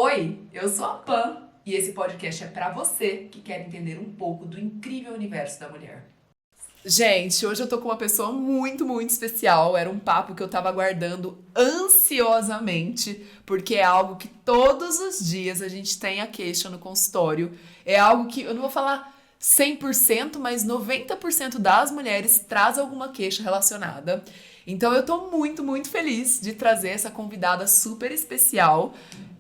Oi, eu sou a Pan e esse podcast é pra você que quer entender um pouco do incrível universo da mulher. Gente, hoje eu tô com uma pessoa muito, muito especial. Era um papo que eu tava aguardando ansiosamente, porque é algo que todos os dias a gente tem a queixa no consultório. É algo que eu não vou falar 100%, mas 90% das mulheres traz alguma queixa relacionada. Então eu tô muito, muito feliz de trazer essa convidada super especial,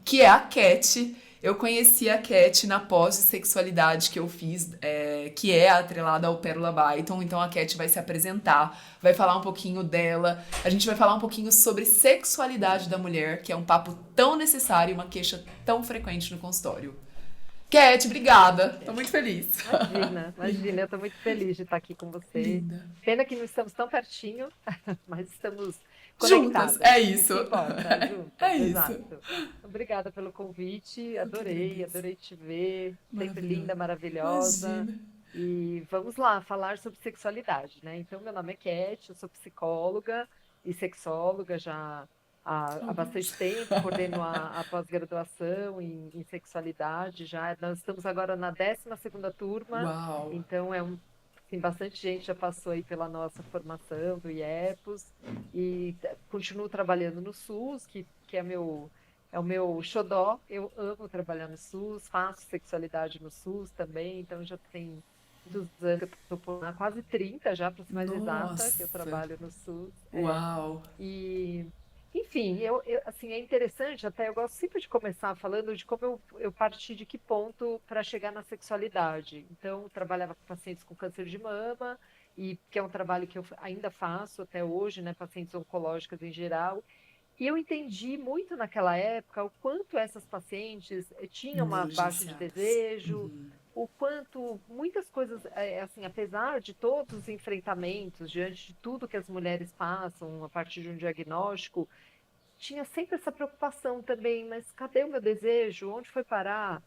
que é a Cat. Eu conheci a Cat na pós de sexualidade que eu fiz, que é atrelada ao Pérola Byton. Então a Cat vai se apresentar, vai falar um pouquinho dela. A gente vai falar um pouquinho sobre sexualidade da mulher, que é um papo tão necessário e uma queixa tão frequente no consultório. Cat, obrigada. Tô muito feliz. Imagina, imagina, eu estou muito feliz de estar aqui com você. Linda. Pena que não estamos tão pertinho, mas estamos Juntas, conectadas. é Isso isso. que importa, É juntas, isso. exato. Obrigada pelo convite, Eu que adorei, agradeço. adorei te ver, sempre Maravilhosa. linda, maravilhosa. Imagina. E vamos lá falar sobre sexualidade, né? Então, meu nome é Cat, eu sou psicóloga e sexóloga já há bastante tempo, coordeno a pós-graduação em sexualidade já. Nós estamos agora na 12ª turma, Uau. então assim, bastante gente já passou aí pela nossa formação do IEPOS e continuo trabalhando no SUS, que é o meu xodó. Eu amo trabalhar no SUS, faço sexualidade no SUS também, então já tem muitos anos que eu estou por lá, quase 30 já, para ser mais exata, que eu Nossa. trabalho no SUS. Uau. E, enfim, assim, é interessante, até eu gosto sempre de começar falando de como eu parti de que ponto para chegar na sexualidade. Então, eu trabalhava com pacientes com câncer de mama, e que é um trabalho que eu ainda faço até hoje, né, pacientes oncológicas em geral. E eu entendi muito naquela época o quanto essas pacientes tinham uma baixa de Negligenciadas. desejo, o quanto muitas coisas, assim, apesar de todos os enfrentamentos, diante de tudo que as mulheres passam a partir de um diagnóstico, tinha sempre essa preocupação também, mas cadê o meu desejo? Onde foi parar?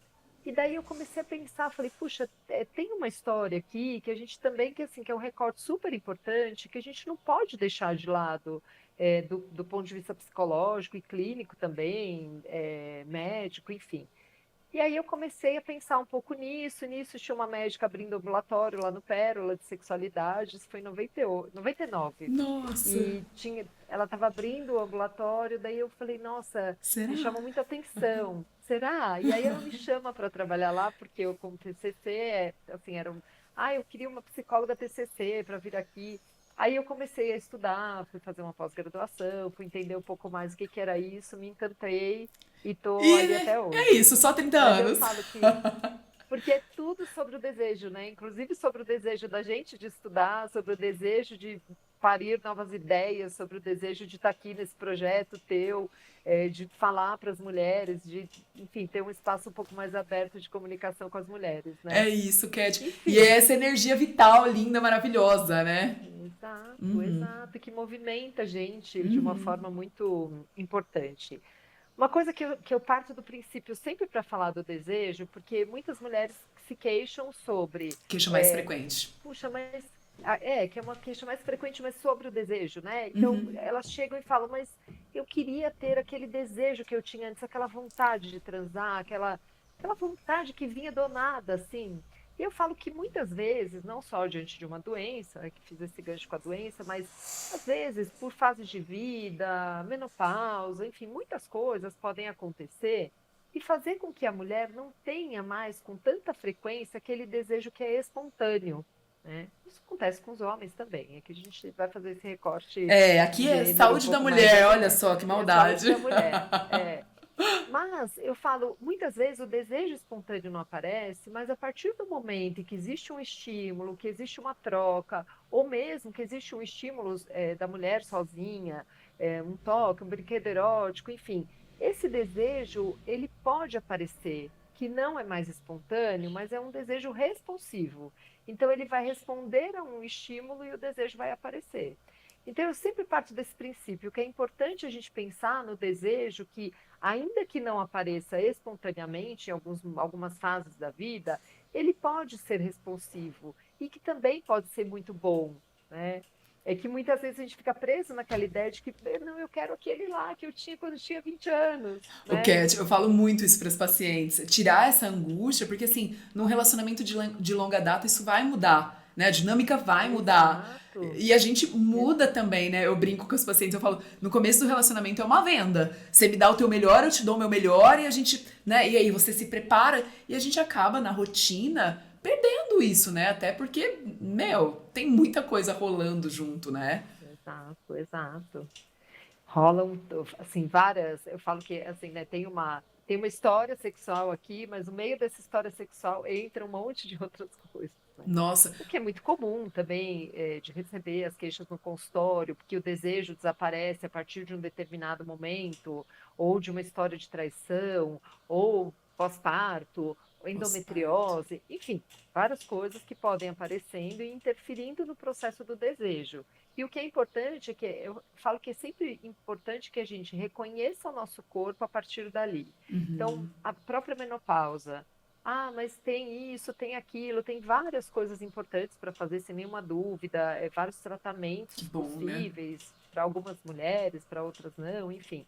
E daí eu comecei a pensar, falei, puxa, tem uma história aqui que a gente também, que assim, que é um recorte super importante, que a gente não pode deixar de lado, do ponto de vista psicológico e clínico também, médico, enfim. E aí eu comecei a pensar um pouco nisso tinha uma médica abrindo ambulatório lá no Pérola de sexualidade, isso foi em 98, 99. Nossa. E ela estava abrindo o ambulatório, daí eu falei, nossa, me Será? chamou muita atenção. Será? E aí ela me chama para trabalhar lá, porque eu como TCC, assim, eu queria uma psicóloga TCC para vir aqui. Aí eu comecei a estudar, fui fazer uma pós-graduação, fui entender um pouco mais o que que era isso, me encantei e estou E ali né, até é hoje. isso, só 30 Mas eu anos. falo que porque é tudo sobre o desejo, né? Inclusive sobre o desejo da gente de estudar, sobre o desejo de parir novas ideias, sobre o desejo de estar aqui nesse projeto teu, de falar para as mulheres, enfim, ter um espaço um pouco mais aberto de comunicação com as mulheres, É né? isso, Cat. E é Enfim, essa energia vital, linda, maravilhosa, né? exato, exato, que movimenta a gente de uma Uhum. forma muito importante. Uma coisa que eu parto do princípio sempre para falar do desejo, porque muitas mulheres se queixam sobre, Queixa mais é, frequente. puxa, mas que é uma queixa mais frequente, mas sobre o desejo, né? Então elas chegam e falam, mas eu queria ter aquele desejo que eu tinha antes, aquela vontade de transar, aquela vontade que vinha do nada, assim. E eu falo que muitas vezes, não só diante de uma doença, né, que fiz esse gancho com a doença, mas às vezes por fases de vida, menopausa, enfim, muitas coisas podem acontecer e fazer com que a mulher não tenha mais com tanta frequência aquele desejo que é espontâneo, né? Isso acontece com os homens também, é que a gente vai fazer esse recorte É, de aqui é gênero um saúde da pouco mais da mulher, olha mulher. só que É saúde maldade. da mulher. Mas eu falo, muitas vezes o desejo espontâneo não aparece, mas a partir do momento em que existe um estímulo, que existe uma troca, ou mesmo que existe um estímulo da mulher sozinha, um toque, um brinquedo erótico, enfim, esse desejo ele pode aparecer, que não é mais espontâneo, mas é um desejo responsivo. Então ele vai responder a um estímulo e o desejo vai aparecer. Então eu sempre parto desse princípio que é importante a gente pensar no desejo que ainda que não apareça espontaneamente em algumas fases da vida, ele pode ser responsivo e que também pode ser muito bom, né? É que muitas vezes a gente fica preso naquela ideia de que, não, eu quero aquele lá que eu tinha quando eu tinha 20 anos, O né? Cat, eu falo muito isso para os pacientes, tirar essa angústia, porque assim, num relacionamento de longa data isso vai mudar, né? A dinâmica vai mudar. Exato, E a gente muda exato. também, né? Eu brinco com os pacientes, eu falo, no começo do relacionamento é uma venda. Você me dá o teu melhor, eu te dou o meu melhor, e a gente, né? E aí você se prepara, e a gente acaba na rotina perdendo isso, né? Até porque, meu, tem muita coisa rolando junto, né? Exato, exato. Rolam, assim, várias. Eu falo que, assim, né, tem uma história sexual aqui, mas no meio dessa história sexual entra um monte de outras coisas, né? Nossa, O que é muito comum também, de receber as queixas no consultório, porque o desejo desaparece a partir de um determinado momento, ou de uma história de traição, ou pós-parto, ou pós-parto. endometriose, enfim, várias coisas que podem aparecendo e interferindo no processo do desejo. E o que é importante é que eu falo que é sempre importante que a gente reconheça o nosso corpo a partir dali. Então, a própria menopausa. Ah, mas tem isso, tem aquilo, tem várias coisas importantes para fazer, sem nenhuma dúvida, vários Que tratamentos bom, né? possíveis para algumas mulheres, para outras não, enfim.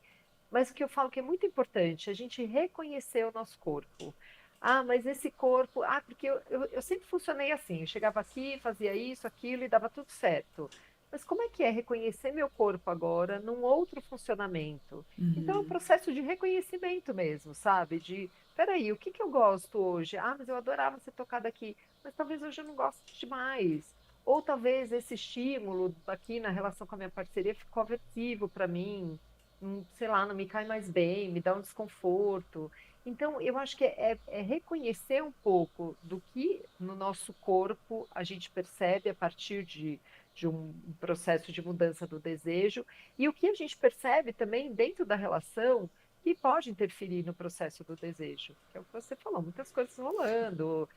Mas o que eu falo que é muito importante, a gente reconhecer o nosso corpo. Ah, mas esse corpo. Ah, porque eu sempre funcionei assim. Eu chegava aqui, fazia isso, aquilo e dava tudo certo. Mas como é que é reconhecer meu corpo agora num outro funcionamento? Então, é um processo de reconhecimento mesmo, sabe? De, peraí, o que que eu gosto hoje? Ah, mas eu adorava ser tocada aqui, mas talvez hoje eu não goste demais. Ou talvez esse estímulo aqui na relação com a minha parceria ficou aversivo para mim, sei lá, não me cai mais bem, me dá um desconforto. Então, eu acho que é reconhecer um pouco do que no nosso corpo a gente percebe a partir de um processo de mudança do desejo, e o que a gente percebe também dentro da relação que pode interferir no processo do desejo, que é o que você falou, muitas coisas rolando,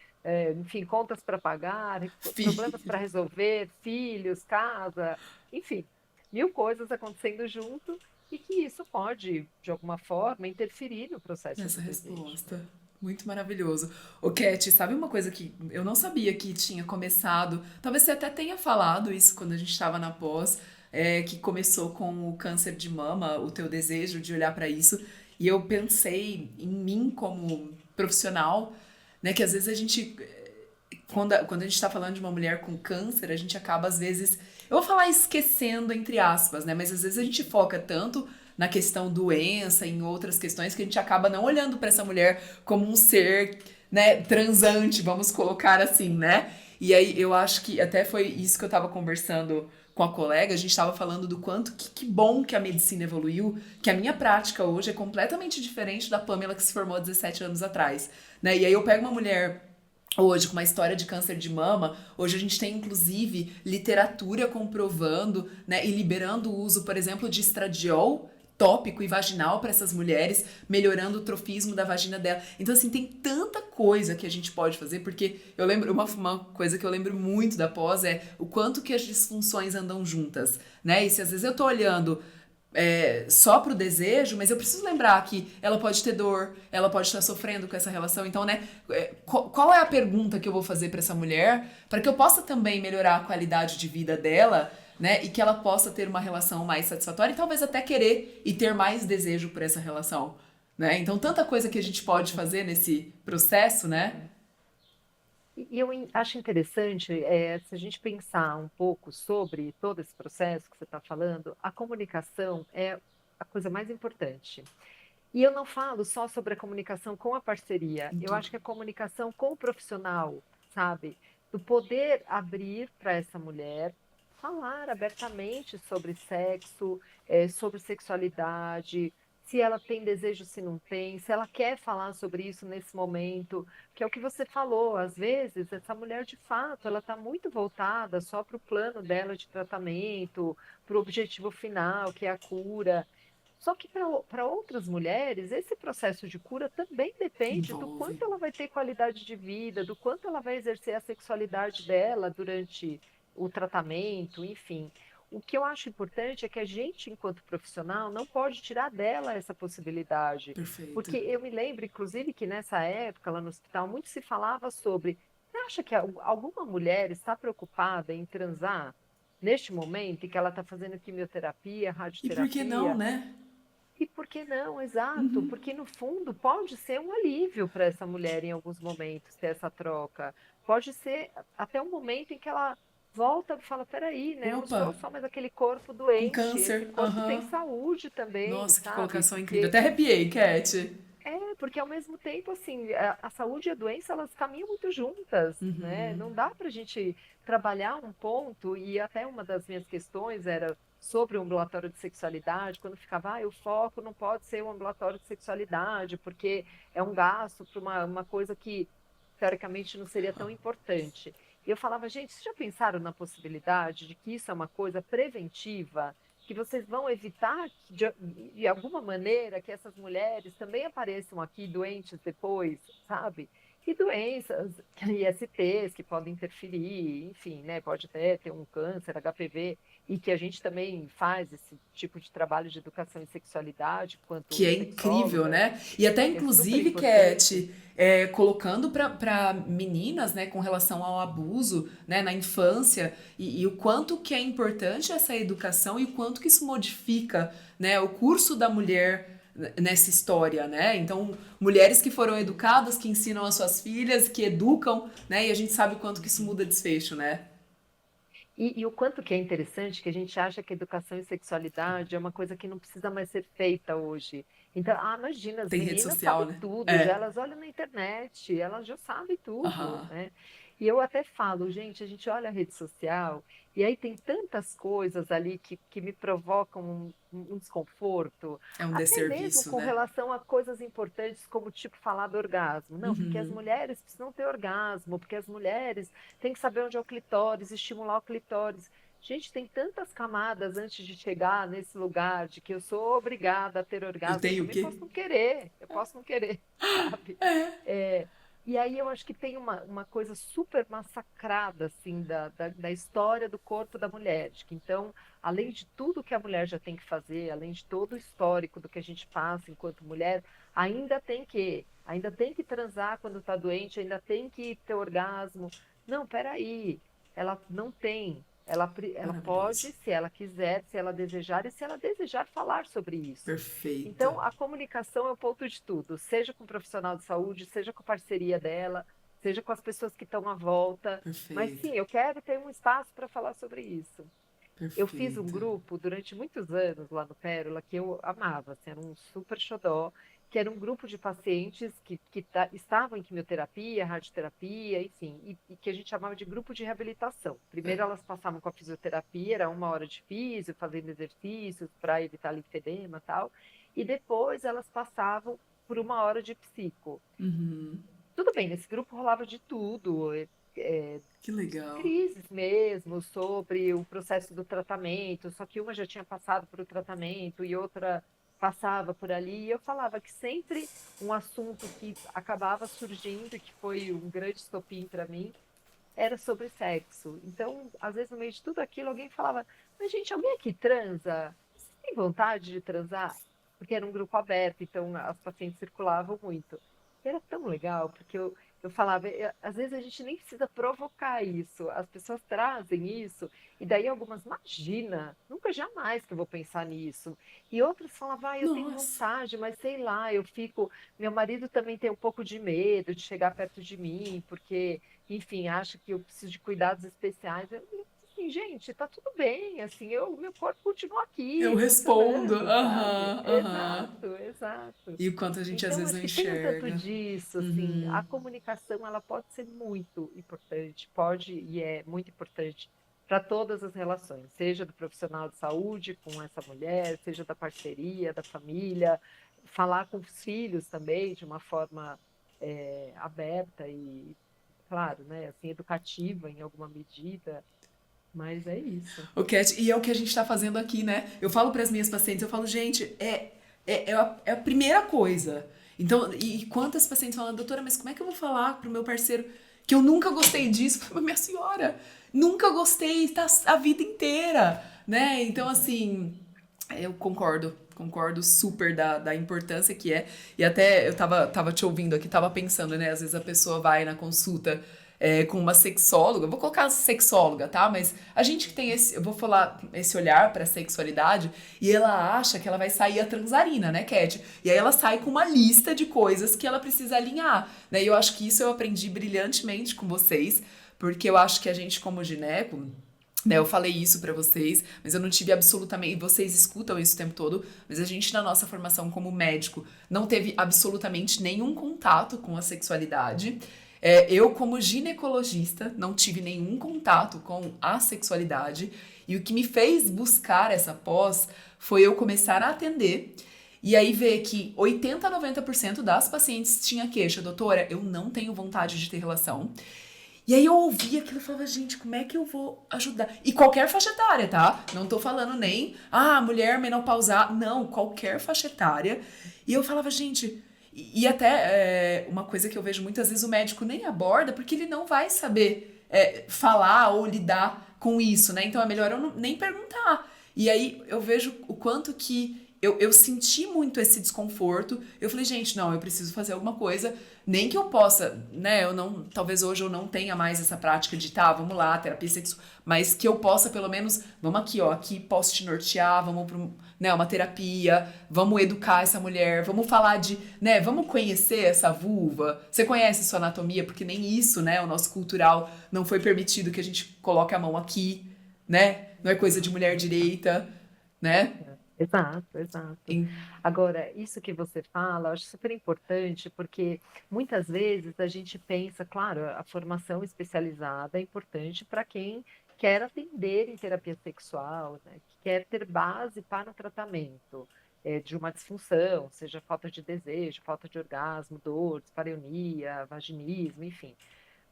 enfim, contas para pagar, problemas Filho. para resolver, filhos, casa, enfim, mil coisas acontecendo junto e que isso pode, de alguma forma, interferir no processo Nessa do desejo, né? resposta. Muito maravilhoso. Ô, Cat, sabe uma coisa que eu não sabia que tinha começado? Talvez você até tenha falado isso quando a gente estava na pós, que começou com o câncer de mama, o teu desejo de olhar para isso. E eu pensei em mim como profissional, né? Que às vezes a gente quando a gente tá falando de uma mulher com câncer, a gente acaba, às vezes, eu vou falar esquecendo, entre aspas, né? Mas às vezes a gente foca tanto na questão doença, em outras questões, que a gente acaba não olhando para essa mulher como um ser, né, transante, vamos colocar assim, né? E aí eu acho que até foi isso que eu tava conversando com a colega, a gente tava falando do quanto que bom que a medicina evoluiu, que a minha prática hoje é completamente diferente da Pamela que se formou há 17 anos atrás, né? E aí eu pego uma mulher hoje, com uma história de câncer de mama, hoje a gente tem inclusive literatura comprovando, né, e liberando o uso, por exemplo, de estradiol tópico e vaginal para essas mulheres, melhorando o trofismo da vagina dela. Então, assim, tem tanta coisa que a gente pode fazer, porque eu lembro, uma coisa que eu lembro muito da pós é o quanto que as disfunções andam juntas, né? E se às vezes eu tô olhando só pro desejo, mas eu preciso lembrar que ela pode ter dor, ela pode estar sofrendo com essa relação. Então, né, qual é a pergunta que eu vou fazer para essa mulher para que eu possa também melhorar a qualidade de vida dela, né, e que ela possa ter uma relação mais satisfatória e talvez até querer e ter mais desejo por essa relação, né? Então, tanta coisa que a gente pode fazer nesse processo, né? E eu acho interessante, se a gente pensar um pouco sobre todo esse processo que você está falando, a comunicação é a coisa mais importante. E eu não falo só sobre a comunicação com a parceria, Em eu tudo. acho que a comunicação com o profissional, sabe? Do poder abrir para essa mulher falar abertamente sobre sexo, sobre sexualidade, se ela tem desejo, se não tem, se ela quer falar sobre isso nesse momento, que é o que você falou, às vezes essa mulher de fato, ela está muito voltada só para o plano dela de tratamento, para o objetivo final, que é a cura. Só que para outras mulheres, esse processo de cura também depende do Envolve. quanto ela vai ter qualidade de vida, do quanto ela vai exercer a sexualidade dela durante o tratamento, enfim. O que eu acho importante é que a gente, enquanto profissional, não pode tirar dela essa possibilidade. Perfeito. Porque eu me lembro, inclusive, que nessa época, lá no hospital, muito se falava sobre: você acha que alguma mulher está preocupada em transar neste momento em que ela está fazendo quimioterapia, E por que não, radioterapia. né? E por que não? Exato, Uhum. porque no fundo pode ser um alívio para essa mulher em alguns momentos ter essa troca. Pode ser até um momento em que ela volta e fala: peraí, né? Eu não Opa, sou só mais aquele corpo com doente, esse câncer. corpo tem Aham. saúde também, Nossa, que sabe? colocação incrível. Até arrepiei, Cat. Porque ao mesmo tempo, assim, a saúde e a doença, elas caminham muito juntas, né? Uhum. Não dá para a gente trabalhar um ponto, e até uma das minhas questões era sobre o ambulatório de sexualidade, quando ficava, o foco não pode ser o ambulatório de sexualidade, porque é um gasto para uma coisa que, teoricamente, não seria tão importante. E eu falava, gente, vocês já pensaram na possibilidade de que isso é uma coisa preventiva? Que vocês vão evitar, de alguma maneira, que essas mulheres também apareçam aqui doentes depois, sabe? E doenças, ISTs que podem interferir, enfim, né? Pode até ter um câncer, HPV, e que a gente também faz esse tipo de trabalho de educação em sexualidade, Que quanto é incrível, sexóloga, né? E até, que é super inclusive, importante. Cat, colocando para meninas, né, com relação ao abuso, né, na infância, e o quanto que é importante essa educação e o quanto que isso modifica, né, o curso da mulher nessa história, né? Então, mulheres que foram educadas, que ensinam as suas filhas, que educam, né? E a gente sabe o quanto que isso muda desfecho, né? E o quanto que é interessante que a gente acha que educação em sexualidade é uma coisa que não precisa mais ser feita hoje. Então, imagina, as Tem rede meninas social, sabem né? tudo, já É. elas olham na internet, elas já sabem tudo, Aham. né? E eu até falo, gente, a gente olha a rede social e aí tem tantas coisas ali que me provocam um desconforto, É um até mesmo desserviço, com né? relação a coisas importantes como, tipo, falar do orgasmo. Não, porque as Uhum. mulheres precisam ter orgasmo, porque as mulheres têm que saber onde é o clitóris, estimular o clitóris. Gente, tem tantas camadas antes de chegar nesse lugar de que eu sou obrigada a ter Eu orgasmo. Eu tenho o também quê? posso não querer, eu posso não querer, sabe? É. É, e aí eu acho que tem uma coisa super massacrada, assim, da história do corpo da mulher. De que, então, além de tudo que a mulher já tem que fazer, além de todo o histórico do que a gente passa enquanto mulher, ainda tem que transar quando está doente, ainda tem que ter orgasmo. Não, peraí, ela não tem. Ela Maravilhoso. pode, se ela quiser, se ela desejar, e se ela desejar falar sobre isso. Perfeito. Então, a comunicação é o ponto de tudo, seja com o profissional de saúde, seja com a parceria dela, seja com as pessoas que estão à volta. Mas Perfeito. sim, eu quero ter um espaço para falar sobre isso. Eu fiz um Perfeito. grupo durante muitos anos lá no Pérola que eu amava, assim, era um super xodó, que era um grupo de pacientes que estavam em quimioterapia, radioterapia, enfim, e que a gente chamava de grupo de reabilitação. Primeiro elas passavam com a fisioterapia, era 1 hora de físio, fazendo exercícios para evitar linfedema e tal, e depois elas passavam por 1 hora de psico. Uhum. Tudo bem, nesse grupo rolava de tudo, é, Que legal. crises mesmo sobre o processo do tratamento, só que uma já tinha passado por o tratamento e outra passava por ali, e eu falava que sempre um assunto que acabava surgindo, e que foi um grande estopim para mim, era sobre sexo. Então, às vezes, no meio de tudo aquilo, alguém falava: Mas, gente, alguém aqui transa? Você tem vontade de transar? Porque era um grupo aberto, então as pacientes circulavam muito. E era tão legal, porque eu falava: Às vezes a gente nem precisa provocar isso, as pessoas trazem isso, e daí algumas, imagina, nunca jamais que eu vou pensar nisso. E outras falavam: Eu tenho Nossa. vontade, mas sei lá, eu fico. Meu marido também tem um pouco de medo de chegar perto de mim, porque enfim, acha que eu preciso de cuidados especiais. Assim, gente, tá tudo bem, assim, meu corpo continua Eu aqui, respondo. funcionando, sabe? Aham, aham. Exato, exato. E o quanto a gente às Então, vezes acho não que tem um tanto enxerga. disso, assim, a Uhum. comunicação, ela pode ser muito importante, pode e é muito importante para todas as relações, seja do profissional de saúde com essa mulher, seja da parceria, da família, falar com os filhos também de uma forma aberta e, claro, né, assim, educativa em alguma medida, mas é isso. O Cat, e é o que a gente tá fazendo aqui, né? Eu falo para as minhas pacientes, eu falo, gente, é a primeira coisa. Então, e quantas pacientes falam, doutora, mas como é que eu vou falar pro meu parceiro que eu nunca gostei disso? Eu falo, minha senhora, nunca gostei, tá a vida inteira, né? Então, Uhum. assim, eu concordo super da importância que é. E até eu tava te ouvindo aqui, tava pensando, né? Às vezes a pessoa vai na consulta. com uma sexóloga, vou colocar sexóloga, tá? Mas a gente que tem eu vou falar, esse olhar pra sexualidade, e ela acha que ela vai sair a transarina, né, Cat? E aí ela sai com uma lista de coisas que ela precisa alinhar, né? E eu acho que isso eu aprendi brilhantemente com vocês, porque eu acho que a gente, como gineco, né, eu falei isso pra vocês, mas eu não tive absolutamente. Vocês escutam isso o tempo todo, mas a gente, na nossa formação como médico, não teve absolutamente nenhum contato com a sexualidade. Eu, como ginecologista, não tive nenhum contato com a sexualidade. E o que me fez buscar essa pós foi eu começar a atender. E aí ver que 80 a 90% das pacientes tinha queixa, doutora, eu não tenho vontade de ter relação. E aí eu ouvia aquilo e falava, gente, como é que eu vou ajudar? E qualquer faixa etária, tá? Não tô falando nem, mulher menopausar. Não, qualquer faixa etária. E eu falava, gente... E até uma coisa que eu vejo muitas vezes o médico nem aborda, porque ele não vai saber falar ou lidar com isso, né? Então é melhor eu nem perguntar. E aí eu vejo o quanto que eu senti muito esse desconforto. Eu falei, gente, não, eu preciso fazer alguma coisa. Nem que eu possa, né? Eu não, talvez hoje eu não tenha mais essa prática de, tá, vamos lá, terapia sexual, mas que eu possa pelo menos, vamos aqui, ó, aqui posso te nortear, vamos para uma terapia, vamos educar essa mulher, vamos falar de, né, vamos conhecer essa vulva. Você conhece sua anatomia? Porque nem isso, né, o nosso cultural não foi permitido que a gente coloque a mão aqui, né? Não é coisa de mulher direita, né? Exato, exato. Agora, isso que você fala, eu acho super importante, porque muitas vezes a gente pensa, claro, a formação especializada é importante para quem quer atender em terapia sexual, né, que quer ter base para o tratamento de uma disfunção, seja falta de desejo, falta de orgasmo, dor, dispareunia, vaginismo, enfim.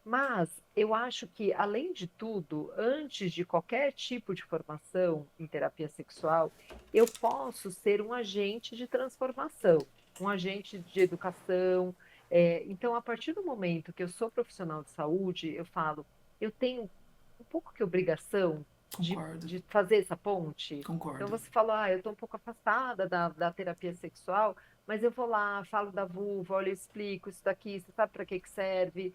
Mas eu acho que, além de tudo, antes de qualquer tipo de formação em terapia sexual, eu posso ser um agente de transformação, um agente de educação. Então, a partir do momento que eu sou profissional de saúde, eu falo, eu tenho um pouco que obrigação Concordo, de fazer essa ponte. Então, concordo. você fala, eu estou um pouco afastada da terapia sexual, mas eu vou lá, falo da vulva, olha, eu explico isso daqui, você sabe para que que serve?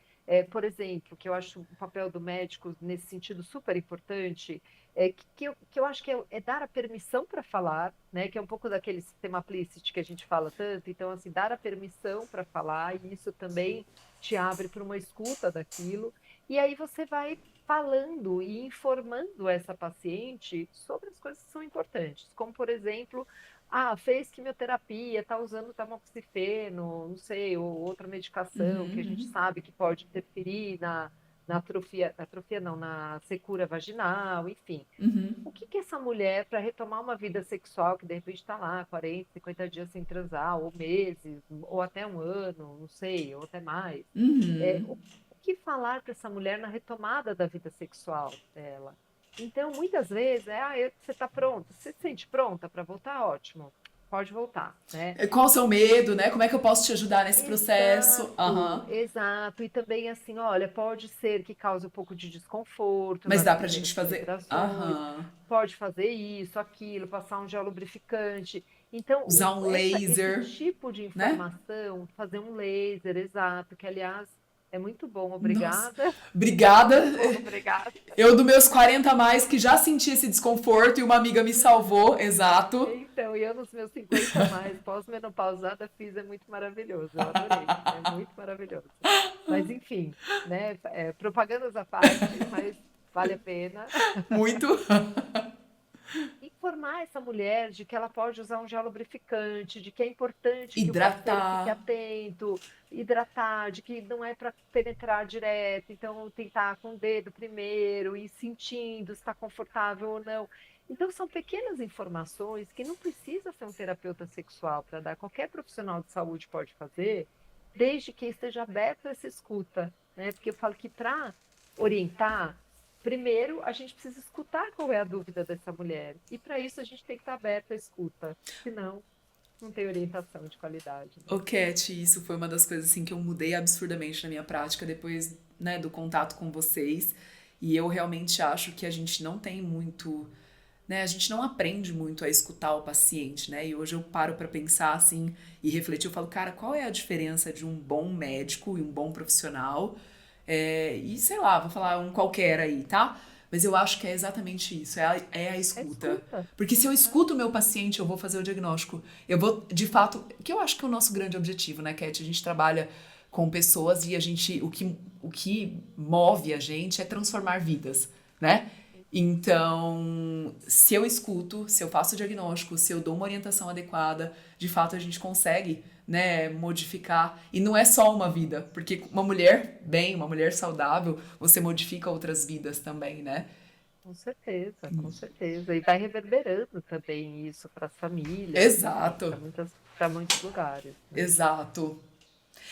Por exemplo, que eu acho o papel do médico nesse sentido super importante, que eu acho que é dar a permissão para falar, né? Que é um pouco daquele sistema Plicit que a gente fala tanto. Então, assim, dar a permissão para falar, e isso também te abre para uma escuta daquilo. E aí você vai falando e informando essa paciente sobre as coisas que são importantes, como, por exemplo, fez quimioterapia, está usando tamoxifeno, não sei, ou outra medicação que a gente Uhum, sabe que pode interferir na atrofia não, na secura vaginal, enfim. uhum. O que que essa mulher, para retomar uma vida sexual, que de repente está lá 40, 50 dias sem transar, ou meses, ou até um ano, não sei, ou até mais, o que falar para essa mulher na retomada da vida sexual dela? Então, muitas vezes, você está pronta, você se sente pronta para voltar? Ótimo, pode voltar, né? Qual o seu medo, né? Como é que eu posso te ajudar nesse processo? Exato, Aham. exato. E também assim, olha, pode ser que cause um pouco de desconforto Mas nas dá pra primeiras gente fazer. penetrações, Aham. pode fazer isso, aquilo, passar um gel lubrificante. Então, Usar um esse laser, tipo de né? informação, fazer um laser, exato, que aliás é muito bom, Nossa. obrigada. Obrigada. Muito bom, obrigada. Eu, dos meus 40 a mais, que já senti esse desconforto e uma amiga me salvou, exato. Então, e eu nos meus 50 a mais, pós-menopausada, fiz, é muito maravilhoso, eu adorei, é muito maravilhoso. Mas enfim, né, propagandas à parte, mas vale a pena Muito. informar essa mulher de que ela pode usar um gel lubrificante, de que é importante que o parceiro fique Hidratar. atento, hidratar, de que não é para penetrar direto, então tentar com o dedo primeiro, ir sentindo se está confortável ou não. Então são pequenas informações que não precisa ser um terapeuta sexual para dar, qualquer profissional de saúde pode fazer, desde que esteja aberto a essa escuta, né? Porque eu falo que para orientar, primeiro, a gente precisa escutar qual é a dúvida dessa mulher. E para isso a gente tem que estar aberto à escuta. Senão, não tem orientação de qualidade. Né? Ô, Cat, isso foi uma das coisas assim que eu mudei absurdamente na minha prática depois, né, do contato com vocês. E eu realmente acho que a gente não tem muito, né, a gente não aprende muito a escutar o paciente, né? E hoje eu paro pra pensar assim e refletir, eu falo, cara, qual é a diferença de um bom médico e um bom profissional? E sei lá, vou falar um qualquer aí, tá? Mas eu acho que é exatamente isso, é a É escuta. escuta. Porque se eu escuto o meu paciente, eu vou fazer o diagnóstico. Eu vou, de fato, que eu acho que é o nosso grande objetivo, né, Cat? A gente trabalha com pessoas e o que move a gente é transformar vidas, né? Então, se eu escuto, se eu faço o diagnóstico, se eu dou uma orientação adequada, de fato a gente consegue, né, modificar. E não é só uma vida, porque uma mulher bem, uma mulher saudável, você modifica outras vidas também, né? Com certeza, com certeza. E vai reverberando também isso para as famílias, enfim, Exato, para muitos lugares, né? exato.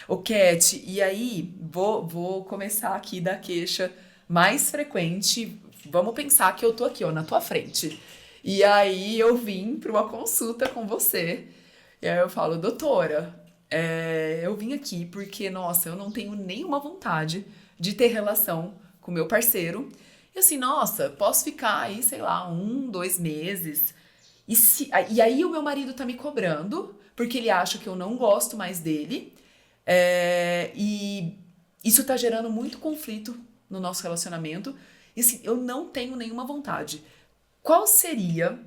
Ô, Cat, e aí, vou começar aqui da queixa mais frequente. Vamos pensar que eu tô aqui, ó, na tua frente. E aí eu vim para uma consulta com você. E aí eu falo, doutora, eu vim aqui porque, nossa, eu não tenho nenhuma vontade de ter relação com meu parceiro. E assim, nossa, posso ficar aí, sei lá, 1, 2 meses. E aí o meu marido tá me cobrando, porque ele acha que eu não gosto mais dele. E isso tá gerando muito conflito no nosso relacionamento. E assim, eu não tenho nenhuma vontade. Qual seria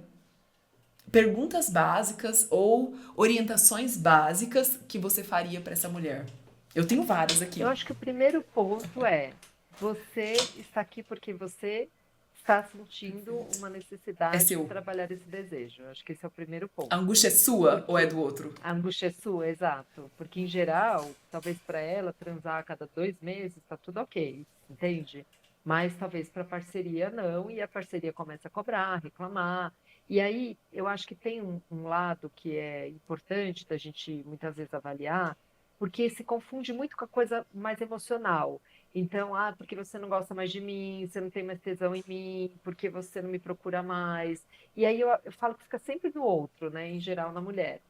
perguntas básicas ou orientações básicas que você faria para essa mulher? Eu tenho várias Eu aqui. acho que o primeiro ponto é: você está aqui porque você está sentindo uma É necessidade de seu. trabalhar esse desejo. Eu acho que esse é o primeiro A ponto. angústia é sua ou é Porque do outro? a angústia é sua, exato. Porque, em geral, talvez para ela transar a cada 2 meses está tudo ok, entende? Mas talvez para a parceria não, e a parceria começa a cobrar, reclamar. E aí, eu acho que tem um lado que é importante da gente muitas vezes avaliar, porque se confunde muito com a coisa mais emocional. Então, porque você não gosta mais de mim, você não tem mais tesão em mim, porque você não me procura mais. E aí eu falo que fica sempre no outro, né? Em geral, na mulher.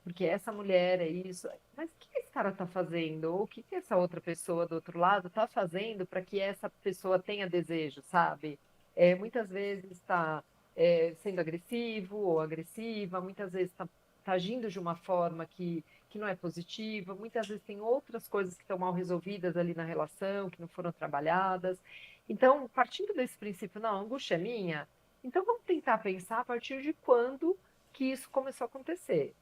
Porque essa mulher é isso. Mas o que esse cara está fazendo? Ou o que essa outra pessoa do outro lado está fazendo para que essa pessoa tenha desejo, sabe? Muitas vezes está sendo agressivo ou agressiva, muitas vezes está agindo de uma forma que não é positiva, muitas vezes tem outras coisas que estão mal resolvidas ali na relação, que não foram trabalhadas. Então, partindo desse princípio, não, a angústia é minha, então vamos tentar pensar a partir de quando que isso começou a acontecer,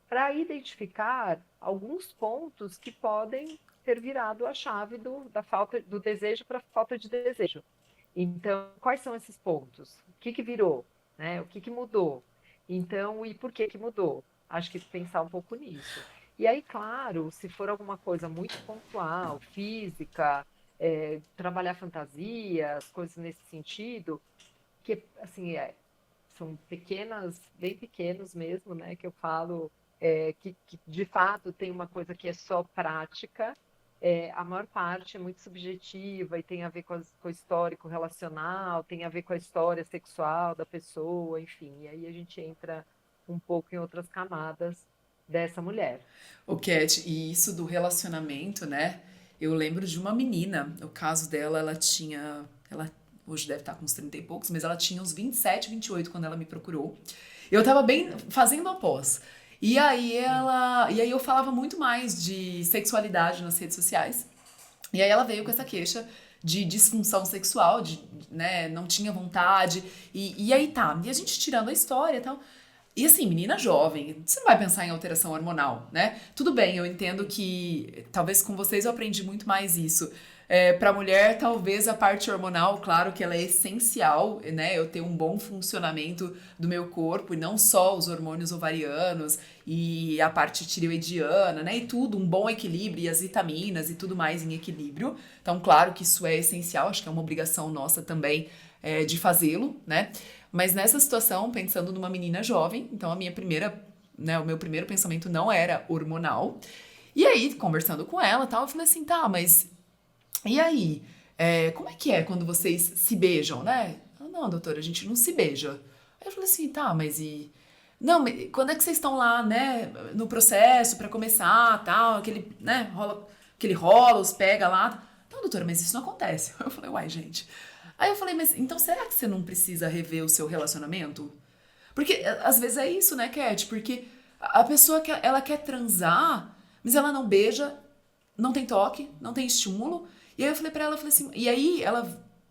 para identificar alguns pontos que podem ter virado a chave da falta do desejo para a falta de desejo. Então, quais são esses pontos? O que virou, né? O que mudou? Então, e por que mudou? Acho que pensar um pouco nisso. E aí, claro, se for alguma coisa muito pontual, física, trabalhar fantasias, coisas nesse sentido, que assim são pequenas, bem pequenos mesmo, né? Que eu falo que de fato tem uma coisa que é só prática. A maior parte é muito subjetiva e tem a ver com o histórico relacional, tem a ver com a história sexual da pessoa, enfim. E aí a gente entra um pouco em outras camadas dessa mulher. O Cat, e isso do relacionamento, né? Eu lembro de uma menina, o caso dela, ela tinha. Ela hoje deve estar com uns 30 e poucos, mas ela tinha uns 27, 28 quando ela me procurou. Eu tava bem fazendo a pós. E aí eu falava muito mais de sexualidade nas redes sociais. E aí ela veio com essa queixa de disfunção sexual, né, não tinha vontade. E aí tá, e a gente tirando a história e tal. E assim, menina jovem, você não vai pensar em alteração hormonal, né? Tudo bem, eu entendo Sim. que talvez com vocês eu aprendi muito mais isso. Para mulher, talvez a parte hormonal, claro que ela é essencial, né? Eu ter um bom funcionamento do meu corpo e não só os hormônios ovarianos e a parte tireoidiana, né? E tudo, um bom equilíbrio e as vitaminas e tudo mais em equilíbrio. Então, claro que isso é essencial, acho que é uma obrigação nossa também de fazê-lo, né? Mas nessa situação, pensando numa menina jovem, então o meu primeiro pensamento não era hormonal. E aí, conversando com ela, tal, eu falei assim, tá, mas e aí? Como é que é quando vocês se beijam, né? Ela, não, doutora, a gente não se beija. Aí eu falei assim, tá, mas e não, mas quando é que vocês estão lá, né, no processo pra começar, tal, aquele, né, rola, os pega lá. Não, doutora, mas isso não acontece. Eu falei, uai, gente. Aí eu falei, mas então será que você não precisa rever o seu relacionamento? Porque às vezes é isso, né, Cat? Porque a pessoa ela quer transar, mas ela não beija, não tem toque, não tem estímulo. E aí eu falei pra ela, eu falei assim, e aí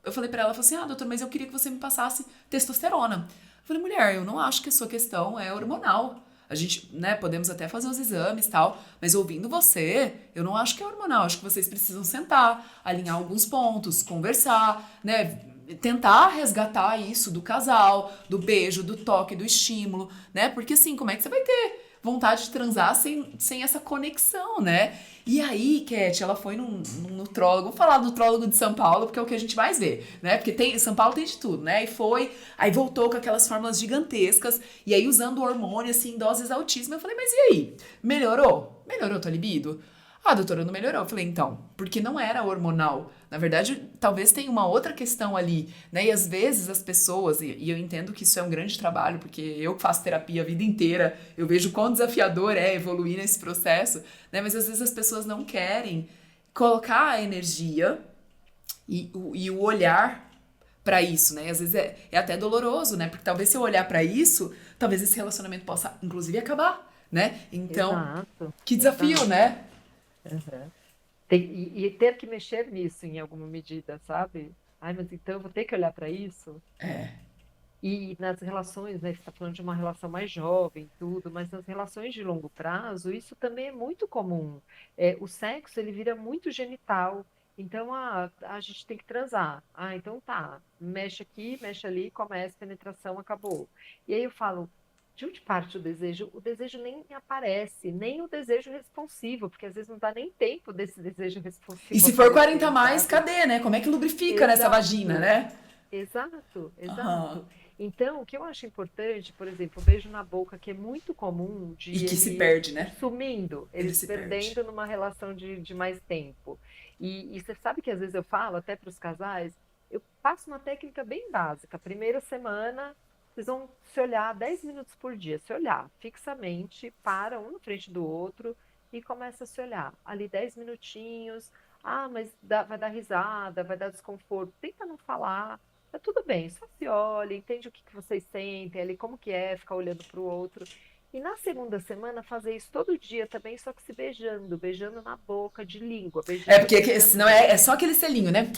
eu falei pra ela, eu falei assim, doutor, mas eu queria que você me passasse testosterona. Eu falei, mulher, eu não acho que a sua questão é hormonal. A gente, né, podemos até fazer os exames e tal, mas ouvindo você, eu não acho que é hormonal. Acho que vocês precisam sentar, alinhar alguns pontos, conversar, né, tentar resgatar isso do casal, do beijo, do toque, do estímulo, né? Porque assim, como é que você vai ter vontade de transar sem essa conexão, né? E aí, Cat, ela foi num nutrólogo, vou falar do nutrólogo de São Paulo, porque é o que a gente mais vê, né? Porque São Paulo tem de tudo, né? E foi, aí voltou com aquelas fórmulas gigantescas, e aí usando o hormônio, assim, em doses altíssimas. Eu falei, mas e aí? Melhorou? Melhorou tua libido? Ah, doutora, não melhorou. Eu falei, então, porque não era hormonal. Na verdade, talvez tenha uma outra questão ali, né? E às vezes as pessoas, e eu entendo que isso é um grande trabalho, porque eu que faço terapia a vida inteira, eu vejo quão desafiador é evoluir nesse processo, né? Mas às vezes as pessoas não querem colocar a energia e o olhar pra isso, né? E às vezes é até doloroso, né? Porque talvez se eu olhar pra isso, talvez esse relacionamento possa, inclusive, acabar, né? Então, Exato, que desafio, exato. né? Aham. E ter que mexer nisso em alguma medida, sabe? Ai, mas então eu vou ter que olhar para isso? É. E nas relações, né? Você está falando de uma relação mais jovem, tudo, mas nas relações de longo prazo, isso também é muito comum. O sexo, ele vira muito genital. Então, a gente tem que transar. Ah, então tá. Mexe aqui, mexe ali, começa, penetração, acabou. E aí eu falo, de onde parte o desejo? O desejo nem aparece, nem o desejo responsivo, porque às vezes não dá nem tempo desse desejo E responsivo se for 40 a aparecer, mais, sabe? cadê, né? Como é que lubrifica nessa vagina, Exato. né? Exato, Aham. exato. Então, o que eu acho importante, por exemplo, o beijo na boca, que é muito comum E de que se ele perde, ir né? sumindo, Ele ele se se perde. perdendo numa relação de mais tempo. E você sabe que às vezes eu falo até para os casais, eu passo uma técnica bem básica. Primeira semana, vocês vão se olhar 10 minutos por dia, se olhar fixamente, para um na frente do outro e começa a se olhar. Ali 10 minutinhos. Ah, mas vai dar risada, vai dar desconforto. Tenta não falar. Tá tudo bem, só se olha, entende o que que vocês sentem ali, como que é ficar olhando para o outro. E na segunda semana fazer isso todo dia também, só que se beijando, beijando na boca, de língua, É beijando, porque beijando senão é mesmo. só aquele selinho, né?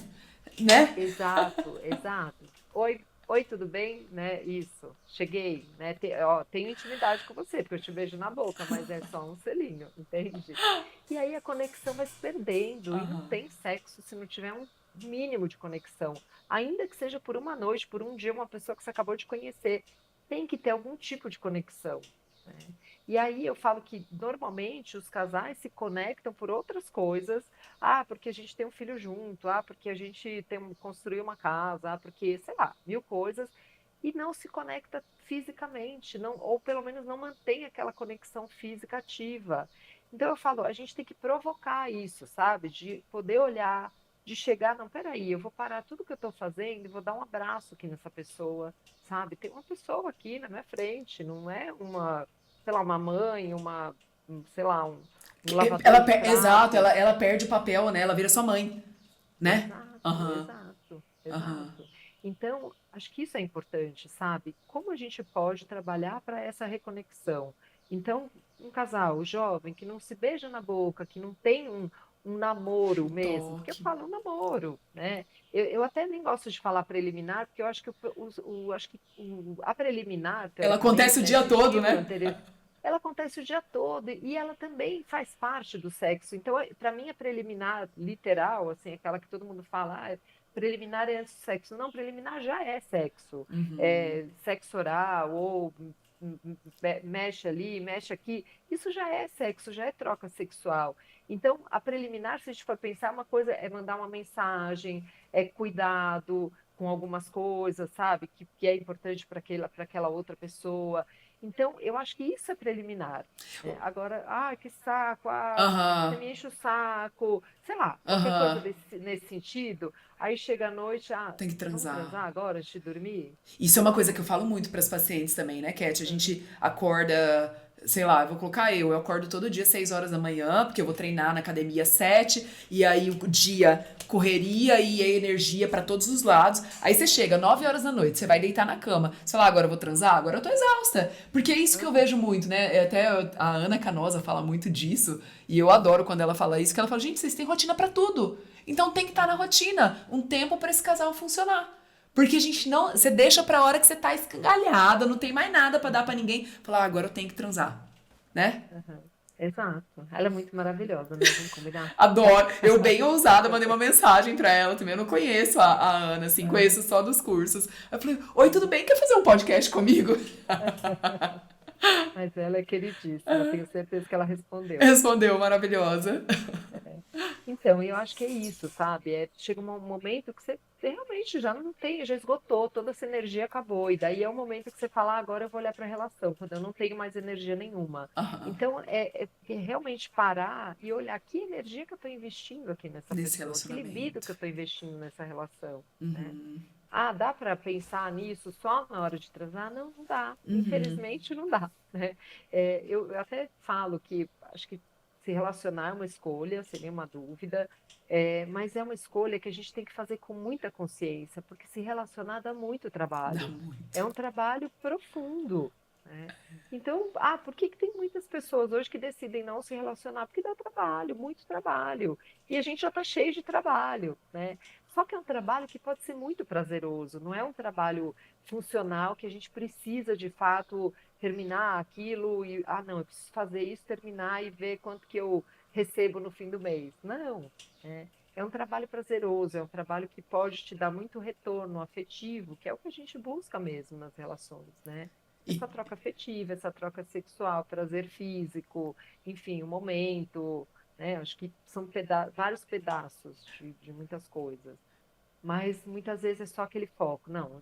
Né? Exato, exato. Oi, oi, tudo bem? Né? Isso, cheguei, né? Ó, tenho intimidade com você, porque eu te beijo na boca, mas é só um selinho, entende? E aí a conexão vai se perdendo e não Aham. tem sexo se não tiver um mínimo de conexão. Ainda que seja por uma noite, por um dia, uma pessoa que você acabou de conhecer, tem que ter algum tipo de conexão, né? E aí eu falo que normalmente os casais se conectam por outras coisas. Ah, porque a gente tem um filho junto. Ah, porque a gente construiu uma casa. Ah, porque, sei lá, mil coisas. E não se conecta fisicamente, não, ou pelo menos não mantém aquela conexão física ativa. Então eu falo, a gente tem que provocar isso, sabe? De poder olhar, de chegar, não, peraí, eu vou parar tudo que eu estou fazendo e vou dar um abraço aqui nessa pessoa, sabe? Tem uma pessoa aqui na minha frente, não é uma, sei lá, uma mãe, sei lá, um lavador de Exato, pratos. ela perde o papel, né? Ela vira sua mãe, né? Exato, Aham. exato, Aham. exato. Então, acho que isso é importante, sabe? Como a gente pode trabalhar para essa reconexão? Então, um casal jovem que não se beija na boca, que não tem um namoro Um mesmo, porque eu toque. falo namoro, né? Eu até nem gosto de falar preliminar, porque eu acho que, acho que a preliminar, Ela acontece teoricamente, o né, dia esse todo, estímulo né? anterior, ela acontece o dia todo e ela também faz parte do sexo. Então, para mim, a preliminar literal, assim, aquela que todo mundo fala, ah, preliminar é antes do sexo. Não, preliminar já é sexo. Uhum. É, sexo oral ou mexe ali, mexe aqui. Isso já é sexo, já é troca sexual. Então, a preliminar, se a gente for pensar, uma coisa é mandar uma mensagem, é cuidado com algumas coisas, sabe? Que é importante para aquela outra pessoa. Então, eu acho que isso é preliminar, né? Agora, que saco, você Aham. me enche o saco, sei lá, qualquer coisa Aham. nesse sentido. Aí chega a noite, Tem que vamos transar. transar agora antes de dormir? Isso é uma coisa que eu falo muito para as pacientes também, né, Cat? A gente acorda. sei lá, eu vou colocar eu acordo todo dia 6 horas da manhã, porque eu vou treinar na academia às 7, e aí o dia correria e a energia pra todos os lados. Aí você chega 9 horas da noite, você vai deitar na cama. Você fala, agora eu vou transar? Agora eu tô exausta. Porque é isso que eu vejo muito, né? Até a Ana Canosa fala muito disso, e eu adoro quando ela fala isso, que ela fala, gente, vocês têm rotina pra tudo. Então tem que estar na rotina, um tempo pra esse casal funcionar. Porque a gente não. Você deixa pra hora que você tá escangalhada, não tem mais nada pra dar pra ninguém. Falar, agora eu tenho que transar. Né? Aham. Exato. Ela é muito maravilhosa, né? Vamos combinar? Adoro. Eu, bem ousada, mandei uma mensagem pra ela também. Eu não conheço a Ana, assim, Aham. conheço só dos cursos. Eu falei, oi, tudo bem? Quer fazer um podcast comigo? Mas ela é queridíssima, tenho certeza que ela respondeu. Respondeu, maravilhosa. Então, eu acho que é isso, sabe? Chega um momento que você realmente já não tem, já esgotou, toda essa energia acabou. E daí é o momento que você fala, agora eu vou olhar para a relação, quando eu não tenho mais energia nenhuma. Aham. Então, é realmente parar e olhar que energia que eu estou investindo aqui nessa Nesse pessoa, que libido relacionamento. que eu estou investindo nessa relação, né? Uhum. Ah, dá para pensar nisso só na hora de transar? Não, não dá. Uhum. Infelizmente, não dá, né? Eu até falo que acho que se relacionar é uma escolha, sem nenhuma dúvida, mas é uma escolha que a gente tem que fazer com muita consciência, porque se relacionar dá muito Dá trabalho. muito. É um trabalho profundo, né? Então, por que que tem muitas pessoas hoje que decidem não se relacionar? Porque dá trabalho, muito trabalho. E a gente já está cheio de trabalho, né? Só que é um trabalho que pode ser muito prazeroso, não é um trabalho funcional que a gente precisa de fato terminar aquilo e, não, eu preciso fazer isso, terminar e ver quanto que eu recebo no fim do mês. Não, é, é um trabalho prazeroso, é um trabalho que pode te dar muito retorno afetivo, que é o que a gente busca mesmo nas relações, né? E Essa troca afetiva, essa troca sexual, prazer físico, enfim, o momento, né? Acho que são vários pedaços de muitas coisas. Mas muitas vezes é só aquele foco. Não,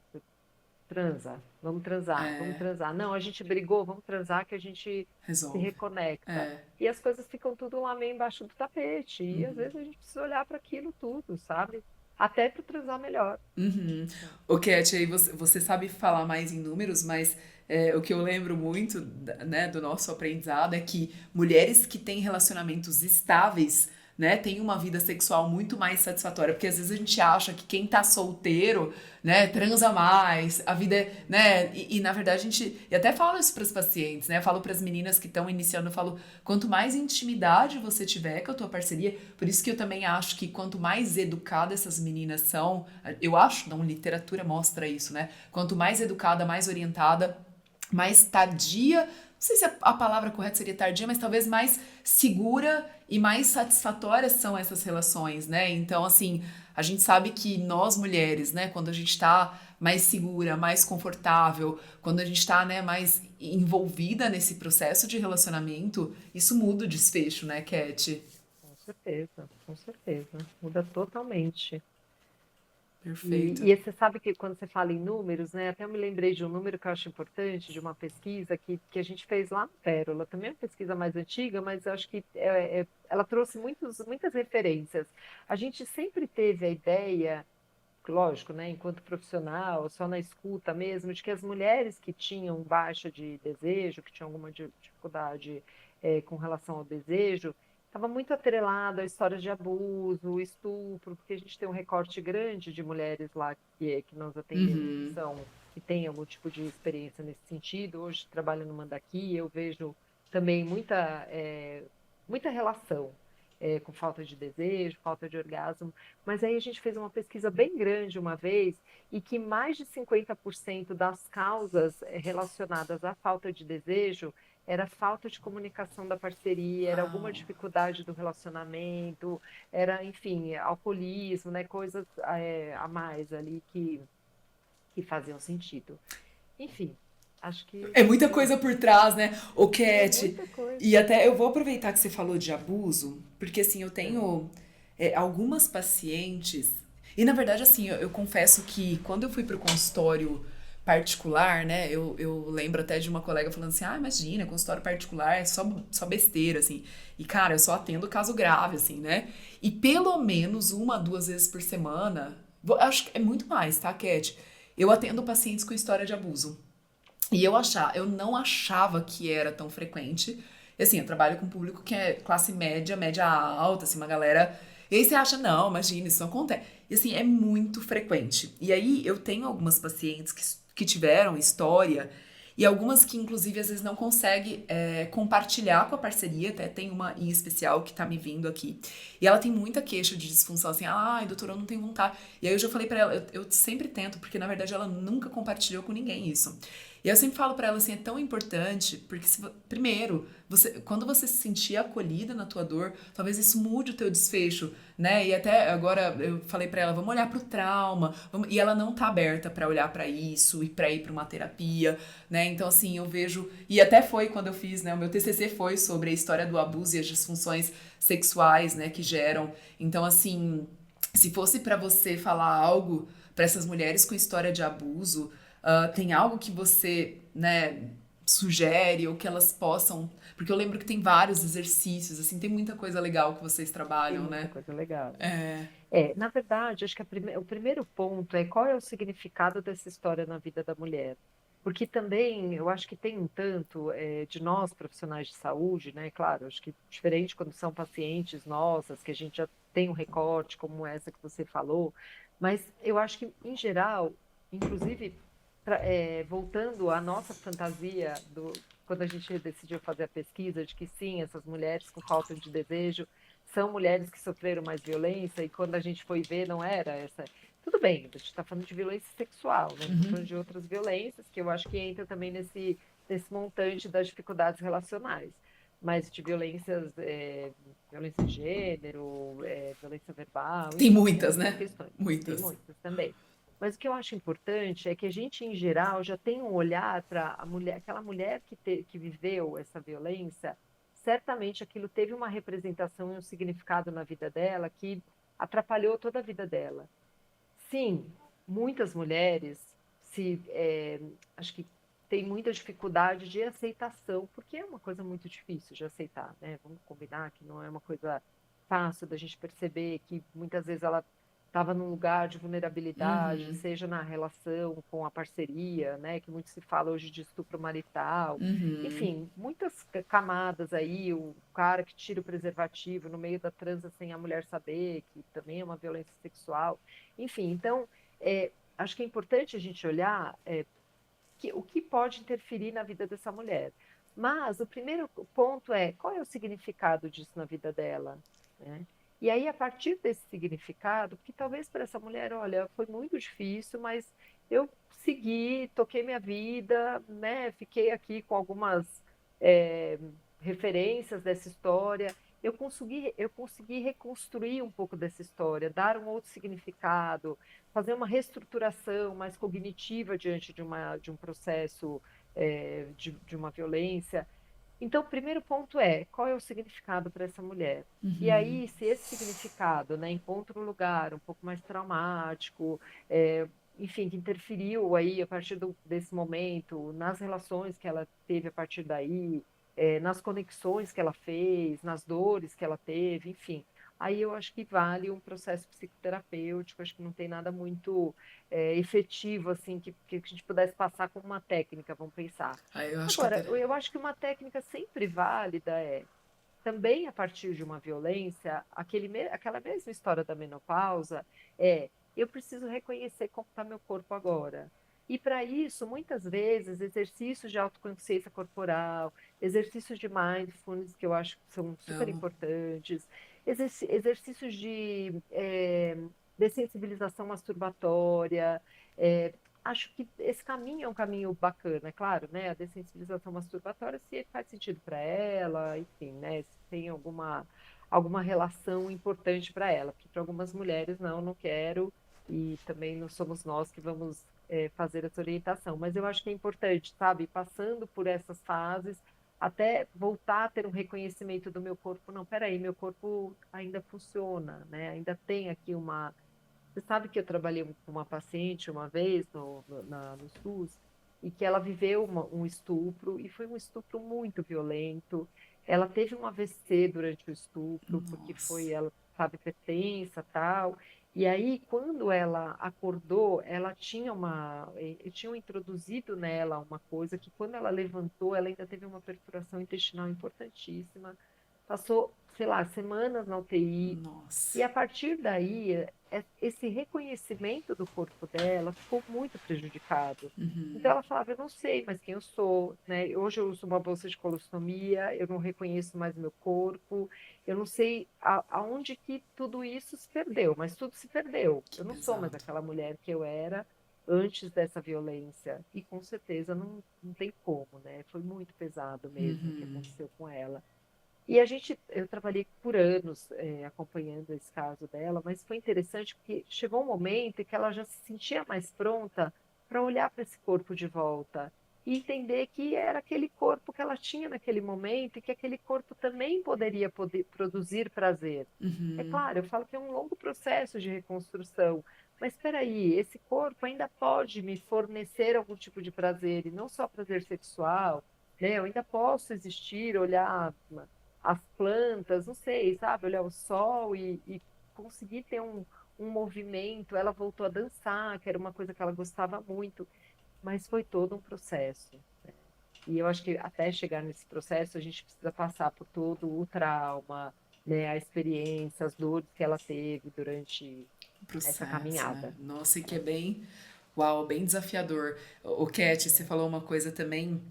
transa, vamos transar, vamos é, transar. Não, a gente brigou, vamos transar que a gente se resolve. reconecta. É. E as coisas ficam tudo lá meio embaixo do tapete. E às vezes a gente precisa olhar para aquilo tudo, sabe? Até para transar melhor. Uhum. O Cat, aí você sabe falar mais em números, mas o que eu lembro muito, né, do nosso aprendizado é que mulheres que têm relacionamentos estáveis, né, têm uma vida sexual muito mais satisfatória, porque às vezes a gente acha que quem tá solteiro, né, transa mais, a vida é, né, e na verdade a gente, e até falo isso para os pacientes, né, falo para as meninas que estão iniciando, eu falo, quanto mais intimidade você tiver com a tua parceria, por isso que eu também acho que quanto mais educadas essas meninas são, eu acho, não, literatura mostra isso, né? Quanto mais educada, mais orientada, mais tardia, não sei se a palavra correta seria tardia, mas talvez mais segura e mais satisfatórias são essas relações, né? Então, assim, a gente sabe que nós mulheres, né, quando a gente tá mais segura, mais confortável, quando a gente tá, né, mais envolvida nesse processo de relacionamento, isso muda o desfecho, né, Cat? Com certeza, com certeza. Muda totalmente. Perfeito. E você sabe que quando você fala em números, né? Até eu me lembrei de um número que eu acho importante, de uma pesquisa que a gente fez lá no Pérola. Também é uma pesquisa mais antiga, mas eu acho que ela trouxe muitas referências. A gente sempre teve a ideia, lógico, né, enquanto profissional, só na escuta mesmo, de que as mulheres que tinham baixa de desejo, que tinham alguma dificuldade com relação ao desejo, estava muito atrelado a histórias de abuso, estupro, porque a gente tem um recorte grande de mulheres lá que nós atendemos Uhum. que têm algum tipo de experiência nesse sentido. Hoje, trabalhando no Mandaki, eu vejo também muita relação com falta de desejo, falta de orgasmo. Mas aí a gente fez uma pesquisa bem grande uma vez e que mais de 50% das causas relacionadas à falta de desejo era falta de comunicação da parceria, era alguma Uau. dificuldade do relacionamento, era, enfim, alcoolismo, né, coisas a mais ali que faziam sentido. Enfim, acho que É muita é coisa isso. por trás, né? O É Cat. muita E coisa. até eu vou aproveitar que você falou de abuso, porque assim, eu É. tenho algumas pacientes. E na verdade, assim, eu confesso que quando eu fui pro consultório particular, né? Eu lembro até de uma colega falando assim: imagina, consultório particular é só besteira, assim. E cara, eu só atendo caso grave, assim, né? E pelo menos uma, duas vezes por semana, acho que é muito mais, tá, Cat? Eu atendo pacientes com história de abuso. E eu não achava que era tão frequente. E assim, eu trabalho com um público que é classe média, média alta, assim, uma galera. E aí você acha, não, imagina, isso não acontece. E assim, é muito frequente. E aí eu tenho algumas pacientes que tiveram história, e algumas que, inclusive, às vezes não conseguem compartilhar com a parceria. Até tem uma em especial que tá me vindo aqui. E ela tem muita queixa de disfunção, assim, ai, doutora, eu não tenho vontade. E aí eu já falei pra ela, eu sempre tento, porque na verdade ela nunca compartilhou com ninguém isso. E eu sempre falo pra ela assim, é tão importante, porque primeiro, quando você se sentir acolhida na tua dor, talvez isso mude o teu desfecho, né? E até agora eu falei pra ela, vamos olhar pro trauma, e ela não tá aberta pra olhar pra isso e pra ir pra uma terapia, né? Então assim, eu vejo, e até foi quando eu fiz, né, o meu TCC foi sobre a história do abuso e as disfunções sexuais, né, que geram. Então assim, se fosse pra você falar algo pra essas mulheres com história de abuso, tem algo que você, né, sugere ou que elas possam. Porque eu lembro que tem vários exercícios, assim, tem muita coisa legal que vocês Tem trabalham, muita né? coisa legal. É. Na verdade, acho que o primeiro ponto é qual é o significado dessa história na vida da mulher. Porque também eu acho que tem um tanto de nós, profissionais de saúde, né? Claro, acho que diferente quando são pacientes nossas, que a gente já tem um recorte como essa que você falou, mas eu acho que, em geral, inclusive, voltando à nossa fantasia quando a gente decidiu fazer a pesquisa de que sim, essas mulheres com falta de desejo são mulheres que sofreram mais violência, e quando a gente foi ver, não era essa. Tudo bem, a gente está falando de violência sexual, né? Não estou falando de outras violências, que eu acho que entra também nesse montante das dificuldades relacionais. Mas de violências, violência de gênero, violência verbal, Tem enfim, tem muitas, outras né? questões. Tem Muitas. muitas também. Mas o que eu acho importante é que a gente, em geral, já tem um olhar para a mulher, aquela mulher que viveu essa violência, certamente aquilo teve uma representação e um significado na vida dela que atrapalhou toda a vida dela. Sim, muitas mulheres acho que têm muita dificuldade de aceitação, porque é uma coisa muito difícil de aceitar, né? Vamos combinar que não é uma coisa fácil da gente perceber que muitas vezes ela estava num lugar de vulnerabilidade, Uhum. seja na relação com a parceria, né? Que muito se fala hoje de estupro marital. Uhum. Enfim, muitas camadas aí, o cara que tira o preservativo no meio da transa sem a mulher saber, que também é uma violência sexual. Enfim, então, acho que é importante a gente olhar o que pode interferir na vida dessa mulher. Mas o primeiro ponto é qual é o significado disso na vida dela, né? E aí, a partir desse significado, porque talvez para essa mulher, olha, foi muito difícil, mas eu segui, toquei minha vida, né? Fiquei aqui com algumas é, referências dessa história. Eu consegui reconstruir um pouco dessa história, dar um outro significado, fazer uma reestruturação mais cognitiva diante de um processo de uma violência. Então, o primeiro ponto é qual é o significado para essa mulher? E aí, se esse significado, né, encontra um lugar um pouco mais traumático, é, enfim, que interferiu aí a partir desse momento, nas relações que ela teve a partir daí, nas conexões que ela fez, nas dores que ela teve, enfim. Aí eu acho que vale um processo psicoterapêutico, acho que não tem nada muito efetivo, assim, que a gente pudesse passar como uma técnica, vamos pensar. Aí eu acho que Agora, até. eu acho que uma técnica sempre válida também a partir de uma violência, aquela mesma história da menopausa, eu preciso reconhecer como está meu corpo agora. E para isso, muitas vezes, exercícios de autoconsciência corporal, exercícios de mindfulness, que eu acho que são super Amo. importantes, exercícios de dessensibilização masturbatória, é, acho que esse caminho é um caminho bacana, é claro, né? A dessensibilização masturbatória, se faz sentido para ela, enfim, né? Se tem alguma relação importante para ela, porque para algumas mulheres, não quero, e também não somos nós que vamos fazer essa orientação. Mas eu acho que é importante, sabe? Passando por essas fases, até voltar a ter um reconhecimento do meu corpo. Não, peraí, meu corpo ainda funciona, né? Ainda tem aqui uma. Você sabe que eu trabalhei com uma paciente uma vez no SUS e que ela viveu um estupro e foi um estupro muito violento. Ela teve um AVC durante o estupro porque Nossa. ela estava hipertensa tal. E aí, quando ela acordou, ela tinham introduzido nela uma coisa que quando ela levantou, ela ainda teve uma perfuração intestinal importantíssima, passou, sei lá, semanas na UTI, Nossa. e a partir daí, esse reconhecimento do corpo dela ficou muito prejudicado. Então ela falava, eu não sei mais quem eu sou, né? Hoje eu uso uma bolsa de colostomia, eu não reconheço mais meu corpo, eu não sei aonde que tudo isso se perdeu, mas tudo se perdeu. Que Eu não sou mais pesado. aquela mulher que eu era antes dessa violência. E com certeza não tem como, né? Foi muito pesado mesmo o que aconteceu com ela. E eu trabalhei por anos acompanhando esse caso dela, mas foi interessante porque chegou um momento em que ela já se sentia mais pronta para olhar para esse corpo de volta e entender que era aquele corpo que ela tinha naquele momento e que aquele corpo também poder produzir prazer. É claro, eu falo que é um longo processo de reconstrução, mas espera aí, esse corpo ainda pode me fornecer algum tipo de prazer, e não só prazer sexual, né? Eu ainda posso existir, olhar as plantas, não sei, sabe? Olhar o sol e conseguir ter um movimento. Ela voltou a dançar, que era uma coisa que ela gostava muito, mas foi todo um processo. E eu acho que até chegar nesse processo, a gente precisa passar por todo o trauma, né? A experiência, as dores que ela teve durante O essa processo, né? caminhada. Nossa, e que é Né? bem, uau, bem desafiador. O Cat, você falou uma coisa também.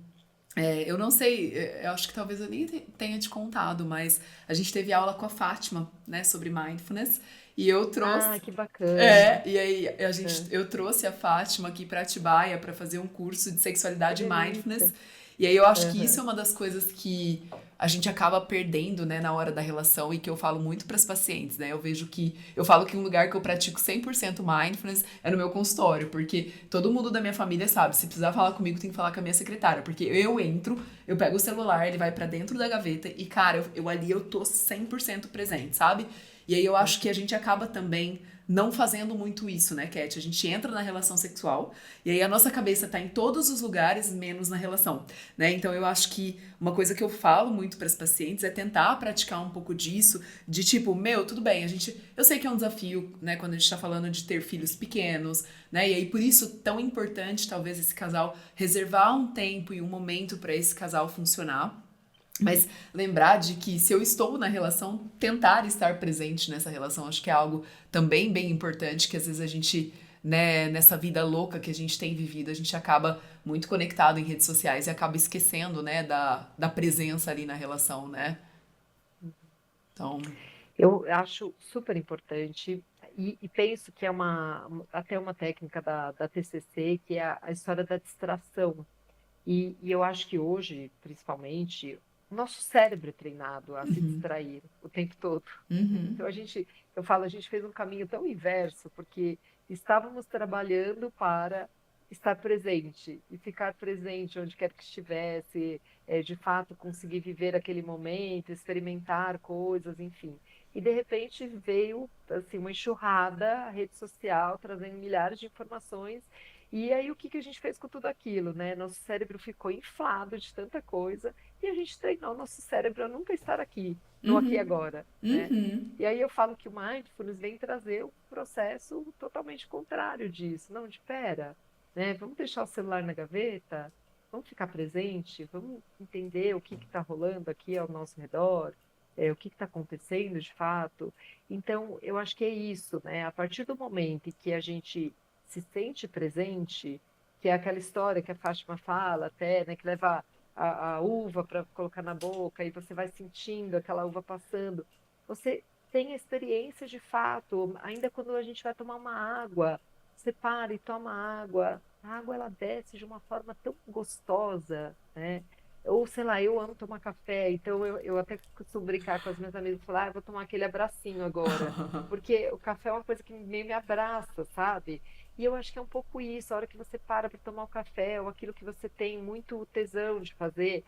Eu não sei, eu acho que talvez eu nem tenha te contado, mas a gente teve aula com a Fátima, né, sobre mindfulness, e eu trouxe. Ah, que bacana. E aí É, eu trouxe a Fátima aqui para Atibaia para fazer um curso de que sexualidade e mindfulness. delícia. E aí eu acho que isso Aham. é uma das coisas que a gente acaba perdendo, né, na hora da relação e que eu falo muito para as pacientes, né? Eu falo que um lugar que eu pratico 100% mindfulness é no meu consultório, porque todo mundo da minha família sabe, se precisar falar comigo, tem que falar com a minha secretária, porque eu entro, eu pego o celular, ele vai para dentro da gaveta e cara, eu ali eu tô 100% presente, sabe? E aí eu acho que a gente acaba também não fazendo muito isso, né, Cat? A gente entra na relação sexual e aí a nossa cabeça tá em todos os lugares, menos na relação, né? Então eu acho que uma coisa que eu falo muito para as pacientes é tentar praticar um pouco disso, de tipo, meu, tudo bem, eu sei que é um desafio, né, quando a gente tá falando de ter filhos pequenos, né? E aí por isso tão importante talvez esse casal reservar um tempo e um momento para esse casal funcionar. Mas lembrar de que se eu estou na relação, tentar estar presente nessa relação, acho que é algo também bem importante, que às vezes a gente, né, nessa vida louca que a gente tem vivido, a gente acaba muito conectado em redes sociais e acaba esquecendo, né, da presença ali na relação, né? Então, Eu acho super importante e penso que é até uma técnica da TCC, que é a história da distração. E eu acho que hoje, principalmente, o nosso cérebro é treinado a se distrair o tempo todo. Então eu falo, a gente fez um caminho tão inverso, porque estávamos trabalhando para estar presente e ficar presente onde quer que estivesse, de fato conseguir viver aquele momento, experimentar coisas, enfim. E de repente veio assim uma enxurrada, a rede social trazendo milhares de informações. E aí o que que a gente fez com tudo aquilo, né? Nosso cérebro ficou inflado de tanta coisa e a gente treinou nosso cérebro a nunca estar aqui, no aqui e agora, né? E aí eu falo que o mindfulness vem trazer um processo totalmente contrário disso. Não, de pera, né? Vamos deixar o celular na gaveta, vamos ficar presente, vamos entender o que está rolando aqui ao nosso redor, o que está acontecendo de fato. Então, eu acho que é isso, né? A partir do momento em que a gente se sente presente, que é aquela história que a Fátima fala até, né? Que leva a uva para colocar na boca e você vai sentindo aquela uva passando. Você tem a experiência de fato, ainda quando a gente vai tomar uma água, você para e toma água, a água ela desce de uma forma tão gostosa, né? Ou sei lá, eu amo tomar café, então eu até costumo brincar com as minhas amigas e falar, eu vou tomar aquele abracinho agora, porque o café é uma coisa que meio me abraça, sabe? E eu acho que é um pouco isso, a hora que você para para tomar o café, ou aquilo que você tem muito tesão de fazer,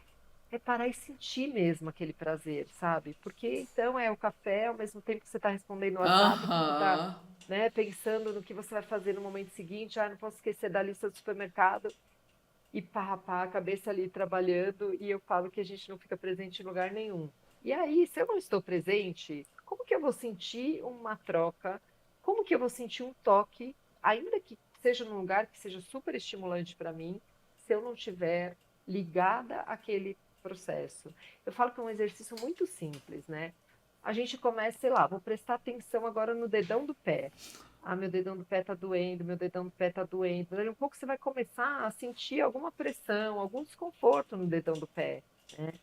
é parar e sentir mesmo aquele prazer, sabe? Porque então é o café, ao mesmo tempo que você está respondendo o WhatsApp, que você está, aham. né, pensando no que você vai fazer no momento seguinte, não posso esquecer da lista do supermercado, e pá, a cabeça ali trabalhando, e eu falo que a gente não fica presente em lugar nenhum. E aí, se eu não estou presente, como que eu vou sentir uma troca? Como como que eu vou sentir um toque, ainda que seja num lugar que seja super estimulante para mim, se eu não tiver ligada àquele processo? Eu falo que é um exercício muito simples, né? A gente começa, sei lá, vou prestar atenção agora no dedão do pé. Ah, meu dedão do pé tá doendo, meu dedão do pé tá doendo. Daí um pouco você vai começar a sentir alguma pressão, algum desconforto no dedão do pé, né?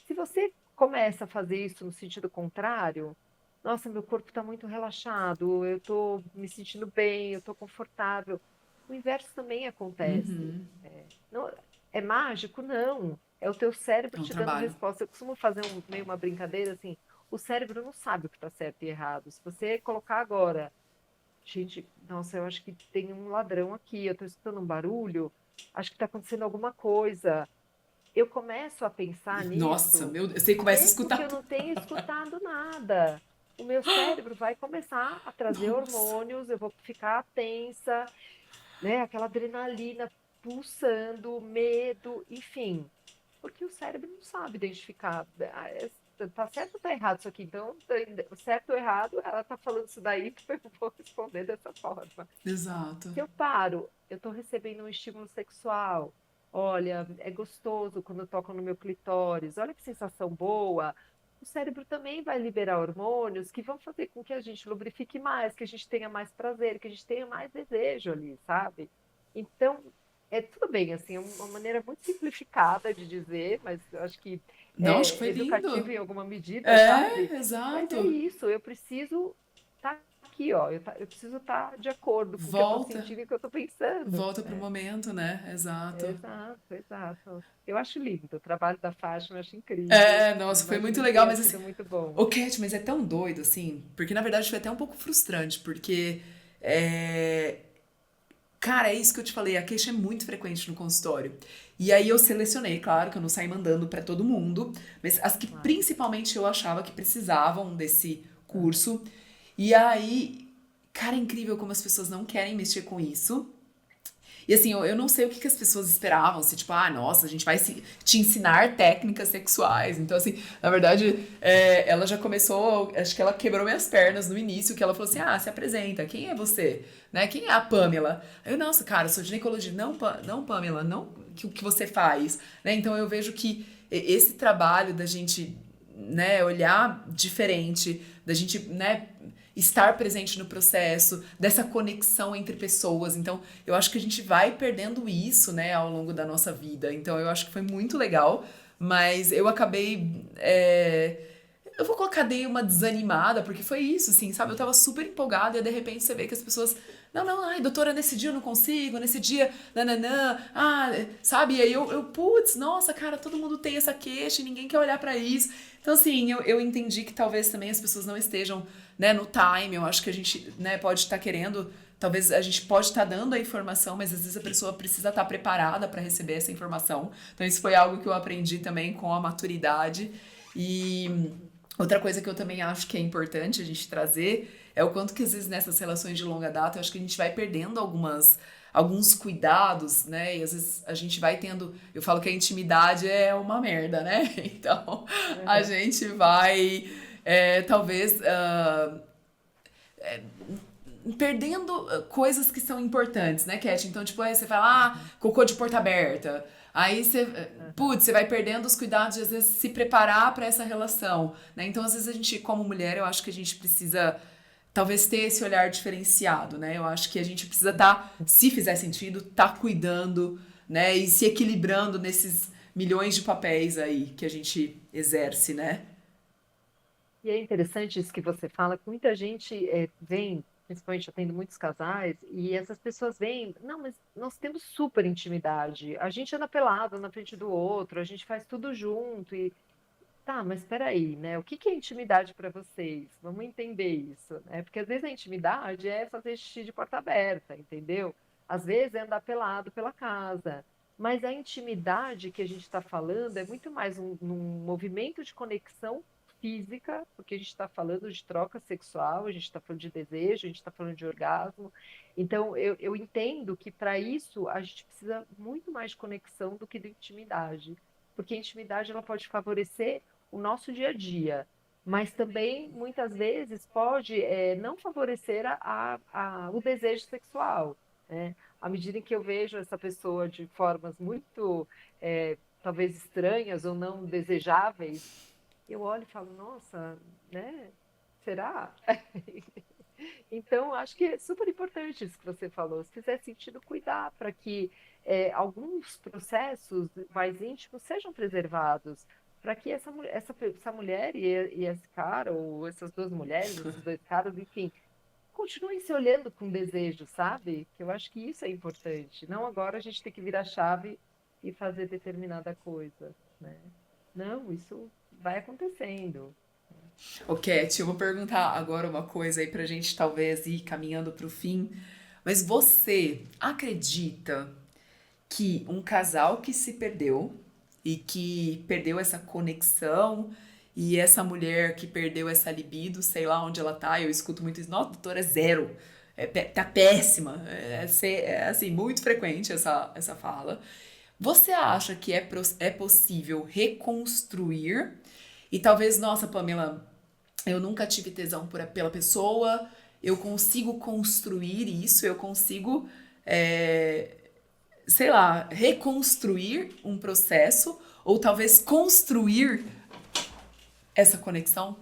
Se você começa a fazer isso no sentido contrário, nossa, meu corpo está muito relaxado, eu estou me sentindo bem, eu estou confortável. O inverso também acontece. Uhum. Não, é mágico? Não. É o teu cérebro É um te dando trabalho. resposta. Eu costumo fazer meio uma brincadeira assim. O cérebro não sabe o que está certo e errado. Se você colocar agora, gente, nossa, eu acho que tem um ladrão aqui, eu estou escutando um barulho, acho que está acontecendo alguma coisa. Eu começo a pensar Nossa, nisso, meu Deus, você começa a mesmo que escutar eu tudo. não tenha escutado nada. O meu cérebro vai começar a trazer Nossa. hormônios, eu vou ficar tensa, né? Aquela adrenalina pulsando, medo, enfim. Porque o cérebro não sabe identificar. Tá certo ou tá errado isso aqui? Então, certo ou errado, ela tá falando isso daí, então eu vou responder dessa forma. Exato. Se eu paro, eu estou recebendo um estímulo sexual. Olha, é gostoso quando tocam no meu clitóris. Olha que sensação boa. O cérebro também vai liberar hormônios que vão fazer com que a gente lubrifique mais, que a gente tenha mais prazer, que a gente tenha mais desejo ali, sabe? Então, é tudo bem, assim, é uma maneira muito simplificada de dizer, mas eu acho que Não, acho que é foi educativo lindo. em alguma medida, sabe? É, Mas é exato. isso, eu preciso estar aqui, ó, eu preciso estar de acordo com o que eu estou Volta. sentindo e o que eu estou pensando, Volta pro né? momento, né? Exato. Exato, exato. Eu acho lindo, o trabalho da Fátima eu acho incrível. É, Eu nossa, foi muito imagino que legal, tenha mas assim, sido muito bom. o Cat, mas é tão doido, assim, porque na verdade foi até um pouco frustrante, porque é, cara, é isso que eu te falei, a queixa é muito frequente no consultório. E aí eu selecionei, claro, que eu não saí mandando pra todo mundo, mas as que Claro. principalmente eu achava que precisavam desse Aham. curso. E aí, cara, é incrível como as pessoas não querem mexer com isso. E assim, eu não sei o que, que as pessoas esperavam, se tipo, ah, nossa, a gente vai te ensinar técnicas sexuais. Então, assim, na verdade, ela já começou, acho que ela quebrou minhas pernas no início, que ela falou assim, ah, se apresenta, quem é você? Né? Quem é a Pamela? Aí eu, nossa, cara, eu sou ginecologia. Não, não, Pamela, não o que você faz. Né? Então eu vejo que esse trabalho da gente, né, olhar diferente, da gente, né, estar presente no processo, dessa conexão entre pessoas. Então, eu acho que a gente vai perdendo isso, né, ao longo da nossa vida. Então, eu acho que foi muito legal, mas eu acabei. Eu vou colocar, dei uma desanimada, porque foi isso, assim, sabe? Eu tava super empolgada e de repente você vê que as pessoas. Não, não, ai, doutora, nesse dia eu não consigo, nesse dia, nananã, ah, sabe? E aí putz, nossa, cara, todo mundo tem essa queixa e ninguém quer olhar pra isso. Então, assim, eu entendi que talvez também as pessoas não estejam, né, no time. Eu acho que a gente, né, pode estar querendo, talvez a gente pode estar dando a informação, mas às vezes a pessoa precisa estar preparada para receber essa informação. Então, isso foi algo que eu aprendi também com a maturidade. E outra coisa que eu também acho que é importante a gente trazer é o quanto que às vezes nessas relações de longa data eu acho que a gente vai perdendo alguns cuidados, né? E às vezes a gente vai tendo. Eu falo que a intimidade é uma merda, né? Então a Aham. gente vai talvez perdendo coisas que são importantes, né, Cat? Então, tipo, aí você fala, ah, Uhum. cocô de porta aberta. Aí você, Aham. putz, você vai perdendo os cuidados de às vezes se preparar para essa relação, né? Então, às vezes a gente, como mulher, eu acho que a gente precisa talvez ter esse olhar diferenciado, né? Eu acho que a gente precisa estar, se fizer sentido, estar cuidando, né? E se equilibrando nesses milhões de papéis aí que a gente exerce, né? E é interessante isso que você fala, que muita gente vem, principalmente eu tendo muitos casais, e essas pessoas vêm, não, mas nós temos super intimidade, a gente anda pelado na frente do outro, a gente faz tudo junto, e tá, mas espera aí, né? O que que é intimidade para vocês? Vamos entender isso, né? Porque às vezes a intimidade é fazer xixi de porta aberta, entendeu? Às vezes é andar pelado pela casa. Mas a intimidade que a gente está falando é muito mais um movimento de conexão física, porque a gente está falando de troca sexual, a gente está falando de desejo, a gente está falando de orgasmo. Então, eu entendo que para isso a gente precisa muito mais de conexão do que de intimidade, porque a intimidade ela pode favorecer o nosso dia a dia. mas também muitas vezes pode não favorecer o desejo sexual, né? À medida em que eu vejo essa pessoa de formas muito, talvez estranhas ou não desejáveis, eu olho e falo, nossa, né? Será? Então, acho que é super importante isso que você falou. Se fizer sentido, cuidar para que alguns processos mais íntimos sejam preservados, para que essa mulher e esse cara, ou essas duas mulheres, esses dois caras, enfim, continuem se olhando com desejo, sabe? Que eu acho que isso é importante. Não agora a gente tem que virar a chave e fazer determinada coisa, né? Não, isso vai acontecendo. Ô, Cat, eu vou perguntar agora uma coisa aí pra gente talvez ir caminhando pro fim. Mas você acredita que um casal que se perdeu e que perdeu essa conexão e essa mulher que perdeu essa libido, sei lá onde ela tá, eu escuto muito isso, nossa, doutora, é zero. Tá péssima. É, assim, muito frequente essa fala. Você acha que é possível reconstruir? E talvez, nossa, Pamela, eu nunca tive tesão pela pessoa, eu consigo construir isso, eu consigo, é, sei lá, reconstruir um processo, ou talvez construir essa conexão?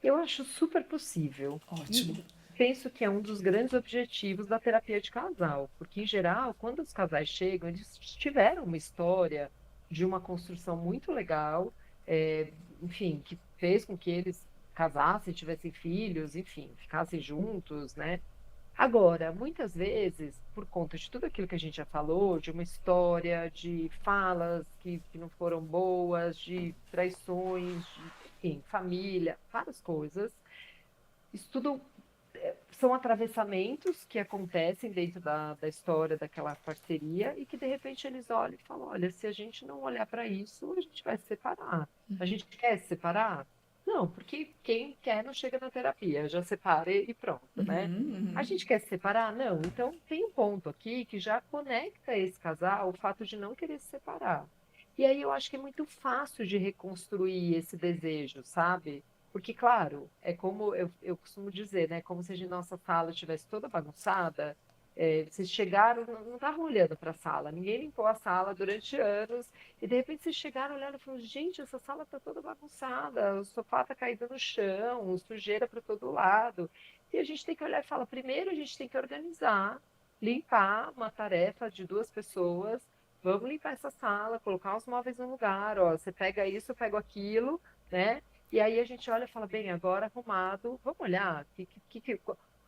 Eu acho super possível Ótimo. e penso que é um dos grandes objetivos da terapia de casal, porque em geral, quando os casais chegam, eles tiveram uma história de uma construção muito legal, é, enfim, que fez com que eles casassem, tivessem filhos, enfim, ficassem juntos, né? Agora, muitas vezes, por conta de tudo aquilo que a gente já falou, de uma história, de falas que não foram boas, de traições, de, enfim, família, várias coisas, isso tudo são atravessamentos que acontecem dentro da história daquela parceria e que, de repente, eles olham e falam: olha, se a gente não olhar para isso, a gente vai se separar. A gente quer se separar? Não, porque quem quer não chega na terapia, já separa e pronto, né? A gente quer se separar? Não. Então, tem um ponto aqui que já conecta esse casal o fato de não querer se separar. E aí eu acho que é muito fácil de reconstruir esse desejo, sabe? Porque, claro, é como eu costumo dizer, né? Como se a nossa sala estivesse toda bagunçada. Vocês chegaram, não estavam olhando para a sala, ninguém limpou a sala durante anos, e de repente vocês chegaram olhando e falaram: gente, essa sala está toda bagunçada, o sofá está caído no chão, sujeira para todo lado. E a gente tem que olhar e falar: primeiro a gente tem que organizar, limpar uma tarefa de duas pessoas. Vamos limpar essa sala, colocar os móveis no lugar, ó, você pega isso, eu pego aquilo, né? E aí a gente olha e fala, bem, agora arrumado, vamos olhar.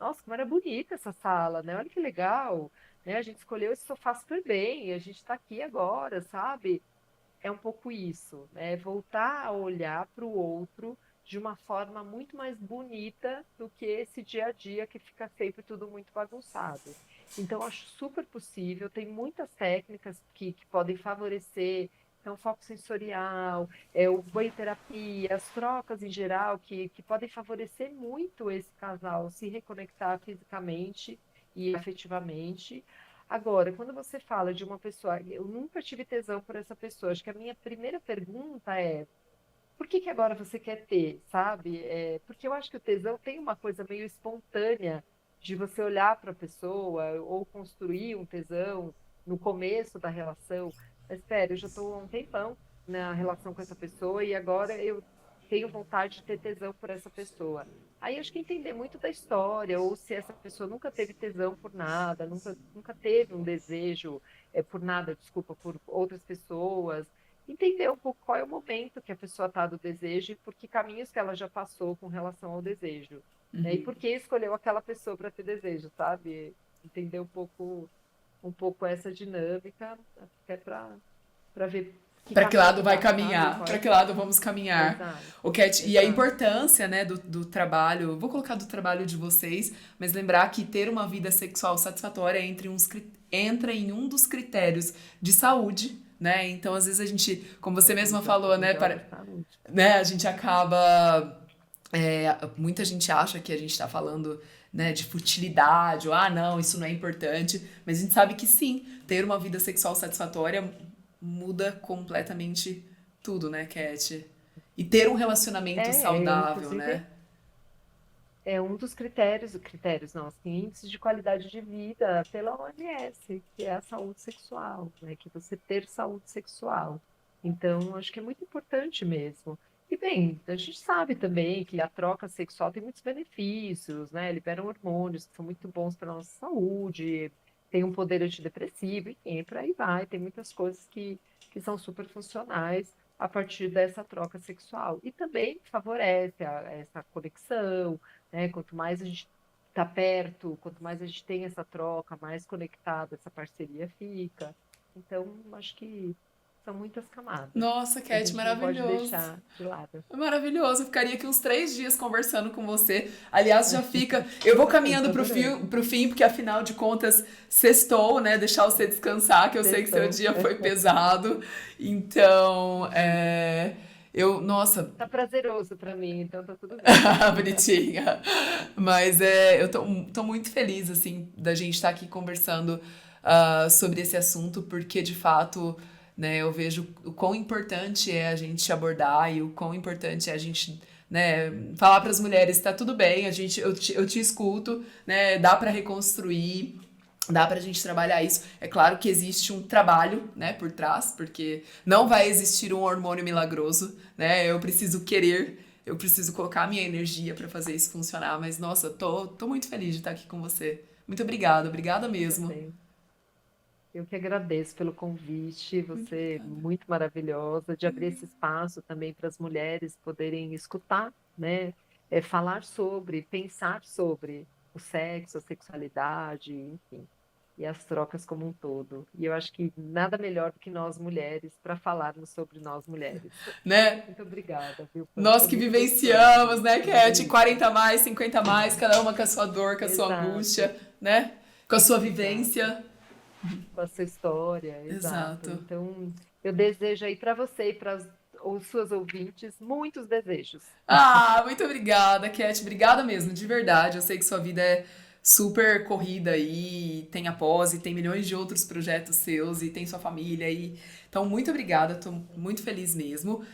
Nossa, como era bonita essa sala, né? Olha que legal, né? A gente escolheu esse sofá super bem, a gente está aqui agora, sabe? É um pouco isso, né? Voltar a olhar para o outro de uma forma muito mais bonita do que esse dia a dia que fica sempre tudo muito bagunçado. Então, acho super possível, tem muitas técnicas que podem favorecer, então, foco sensorial, o banho-terapia, as trocas em geral, que podem favorecer muito esse casal se reconectar fisicamente e afetivamente. Agora, quando você fala de uma pessoa, eu nunca tive tesão por essa pessoa, acho que a minha primeira pergunta é: por que que agora você quer ter, sabe? Porque eu acho que o tesão tem uma coisa meio espontânea de você olhar para a pessoa ou construir um tesão no começo da relação. Mas, espera, eu já estou há um tempão na relação com essa pessoa e agora eu tenho vontade de ter tesão por essa pessoa. Aí acho que entender muito da história, ou se essa pessoa nunca teve tesão por nada, nunca teve um desejo por nada, desculpa, por outras pessoas, entender um pouco qual é o momento que a pessoa está do desejo e por que caminhos que ela já passou com relação ao desejo, né? E por que escolheu aquela pessoa para ter desejo, sabe? Entender um pouco essa dinâmica, até para ver que Para que caminho lado vai tomar, sabe? caminhar? Qual Para é? que lado vamos caminhar? Exato, O Cat, e a exato. importância, né, do trabalho, vou colocar do trabalho de vocês, mas lembrar que ter uma vida sexual satisfatória entra em um dos critérios de saúde, né? Então, às vezes a gente, como você mesma falou, né, Primordial para a saúde. né, a gente acaba muita gente acha que a gente está falando, né, de futilidade, ou não, isso não é importante, mas a gente sabe que sim, ter uma vida sexual satisfatória muda completamente tudo, né, Cat? E ter um relacionamento saudável, Inclusive, né? é um dos critérios não, assim, índices de qualidade de vida pela OMS, que é a saúde sexual, né? Que você ter saúde sexual. Então, acho que é muito importante mesmo. E bem, a gente sabe também que a troca sexual tem muitos benefícios, né? Liberam hormônios que são muito bons para a nossa saúde, tem um poder antidepressivo, enfim, por aí vai. Tem muitas coisas que são super funcionais a partir dessa troca sexual. E também favorece essa conexão, né? Quanto mais a gente está perto, quanto mais a gente tem essa troca, mais conectada essa parceria fica. Então, acho que são muitas camadas Nossa, que a Cat, gente não pode maravilhoso. deixar de lado. Maravilhoso, eu ficaria aqui uns 3 dias conversando com você. Aliás, já fica. Eu vou Eu tô caminhando adorando. pro fim, porque afinal de contas, sextou, né? Deixar você descansar, que eu sei que seu Sextou. dia foi pesado. Então, nossa, Tá prazeroso para mim, então tá tudo bem. bonitinha. Mas eu tô muito feliz, assim, da gente estar aqui conversando sobre esse assunto, porque de fato, né, eu vejo o quão importante é a gente abordar e o quão importante é a gente, né, falar para as mulheres, tá tudo bem, eu te escuto, né, dá para reconstruir. Dá pra gente trabalhar isso. É claro que existe um trabalho, né, por trás, porque não vai existir um hormônio milagroso, né? Eu preciso querer, eu preciso colocar a minha energia pra fazer isso funcionar. Mas, nossa, tô muito feliz de estar aqui com você. Muito obrigada, obrigada mesmo. Também. Eu que agradeço pelo convite, Muito você é obrigada. muito maravilhosa, de abrir esse espaço também para as mulheres poderem escutar, né? Falar sobre, pensar sobre o sexo, a sexualidade, enfim, e as trocas como um todo. E eu acho que nada melhor do que nós mulheres para falarmos sobre nós mulheres. Né? Muito obrigada, viu? Nós Foi que muito gostoso vivenciamos, mesmo, né, foi uma Cat? delícia. 40 mais, 50 mais, cada uma com a sua dor, com a sua Exato, angústia, né? Com a sua exato. vivência. Com a sua história, exato. Exato. Então, eu desejo aí para você e para os suas ouvintes muitos desejos. Ah, muito obrigada, Cat. Obrigada mesmo, de verdade. Eu sei que sua vida é super corrida aí, tem a pós e tem milhões de outros projetos seus e tem sua família aí. Então, muito obrigada, tô muito feliz mesmo.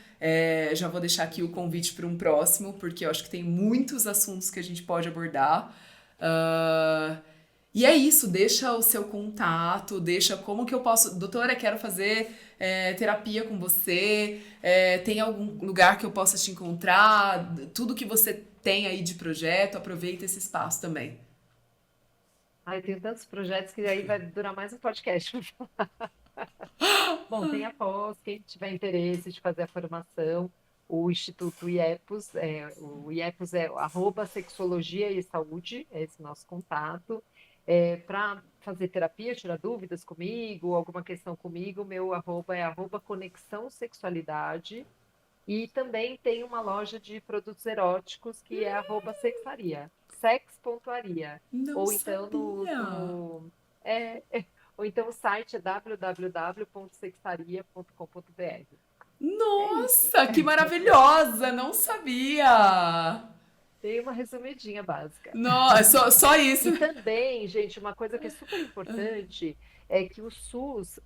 Já vou deixar aqui o convite para um próximo, porque eu acho que tem muitos assuntos que a gente pode abordar. Ah, e é isso, deixa o seu contato, deixa como que eu posso. Doutora, quero fazer terapia com você. Tem algum lugar que eu possa te encontrar? Tudo que você tem aí de projeto, aproveita esse espaço também. Ah, eu tenho tantos projetos que aí vai durar mais um podcast. Bom, tem a pós, quem tiver interesse de fazer a formação, o Instituto IEPOS, o IEPOS é arroba Sexologia e Saúde, é esse nosso contato. Para fazer terapia, tirar dúvidas comigo, alguma questão comigo, meu arroba é arroba Conexão Sexualidade. E também tem uma loja de produtos eróticos que é arroba sexaria, sex.aria. Não Ou então sabia. ou então o site é www.sexaria.com.br. É isso. Nossa, que maravilhosa! Não sabia! Tem uma resumidinha básica. Nossa, só isso. E também, gente, uma coisa que é super importante é que o SUS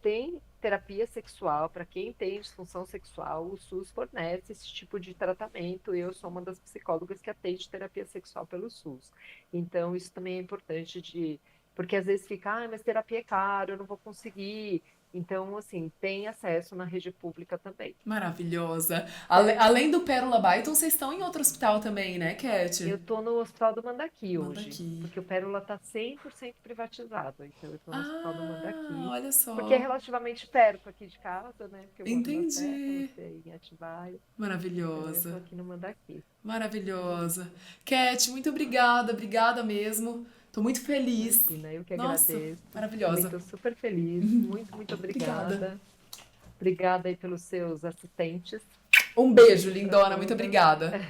tem terapia sexual para quem tem disfunção sexual. O SUS fornece esse tipo de tratamento. Eu sou uma das psicólogas que atende terapia sexual pelo SUS. Então, isso também é importante porque às vezes fica, mas terapia é caro, eu não vou conseguir. Então, assim, tem acesso na rede pública também. Maravilhosa. Além do Pérola Byton, vocês estão em outro hospital também, né, Eu Cat? estou no Hospital do Mandaqui Manda hoje, aqui. porque o Pérola está 100% privatizado. Então, eu estou no Hospital do Ah, Mandaqui, olha porque é só. relativamente perto aqui de casa, né? Porque eu moro na Serra, Entendi. você em Atibaia. Então, eu estou Maravilhosa. aqui no Mandaqui. Uma Maravilhosa. delícia. Cat, muito obrigada, obrigada mesmo. Tô muito feliz. Imagina, eu que Nossa, agradeço. Também maravilhosa. estou super feliz. Muito, muito Obrigada. obrigada. Obrigada aí pelos seus assistentes Um beijo, e para lindona, muito todas. obrigada.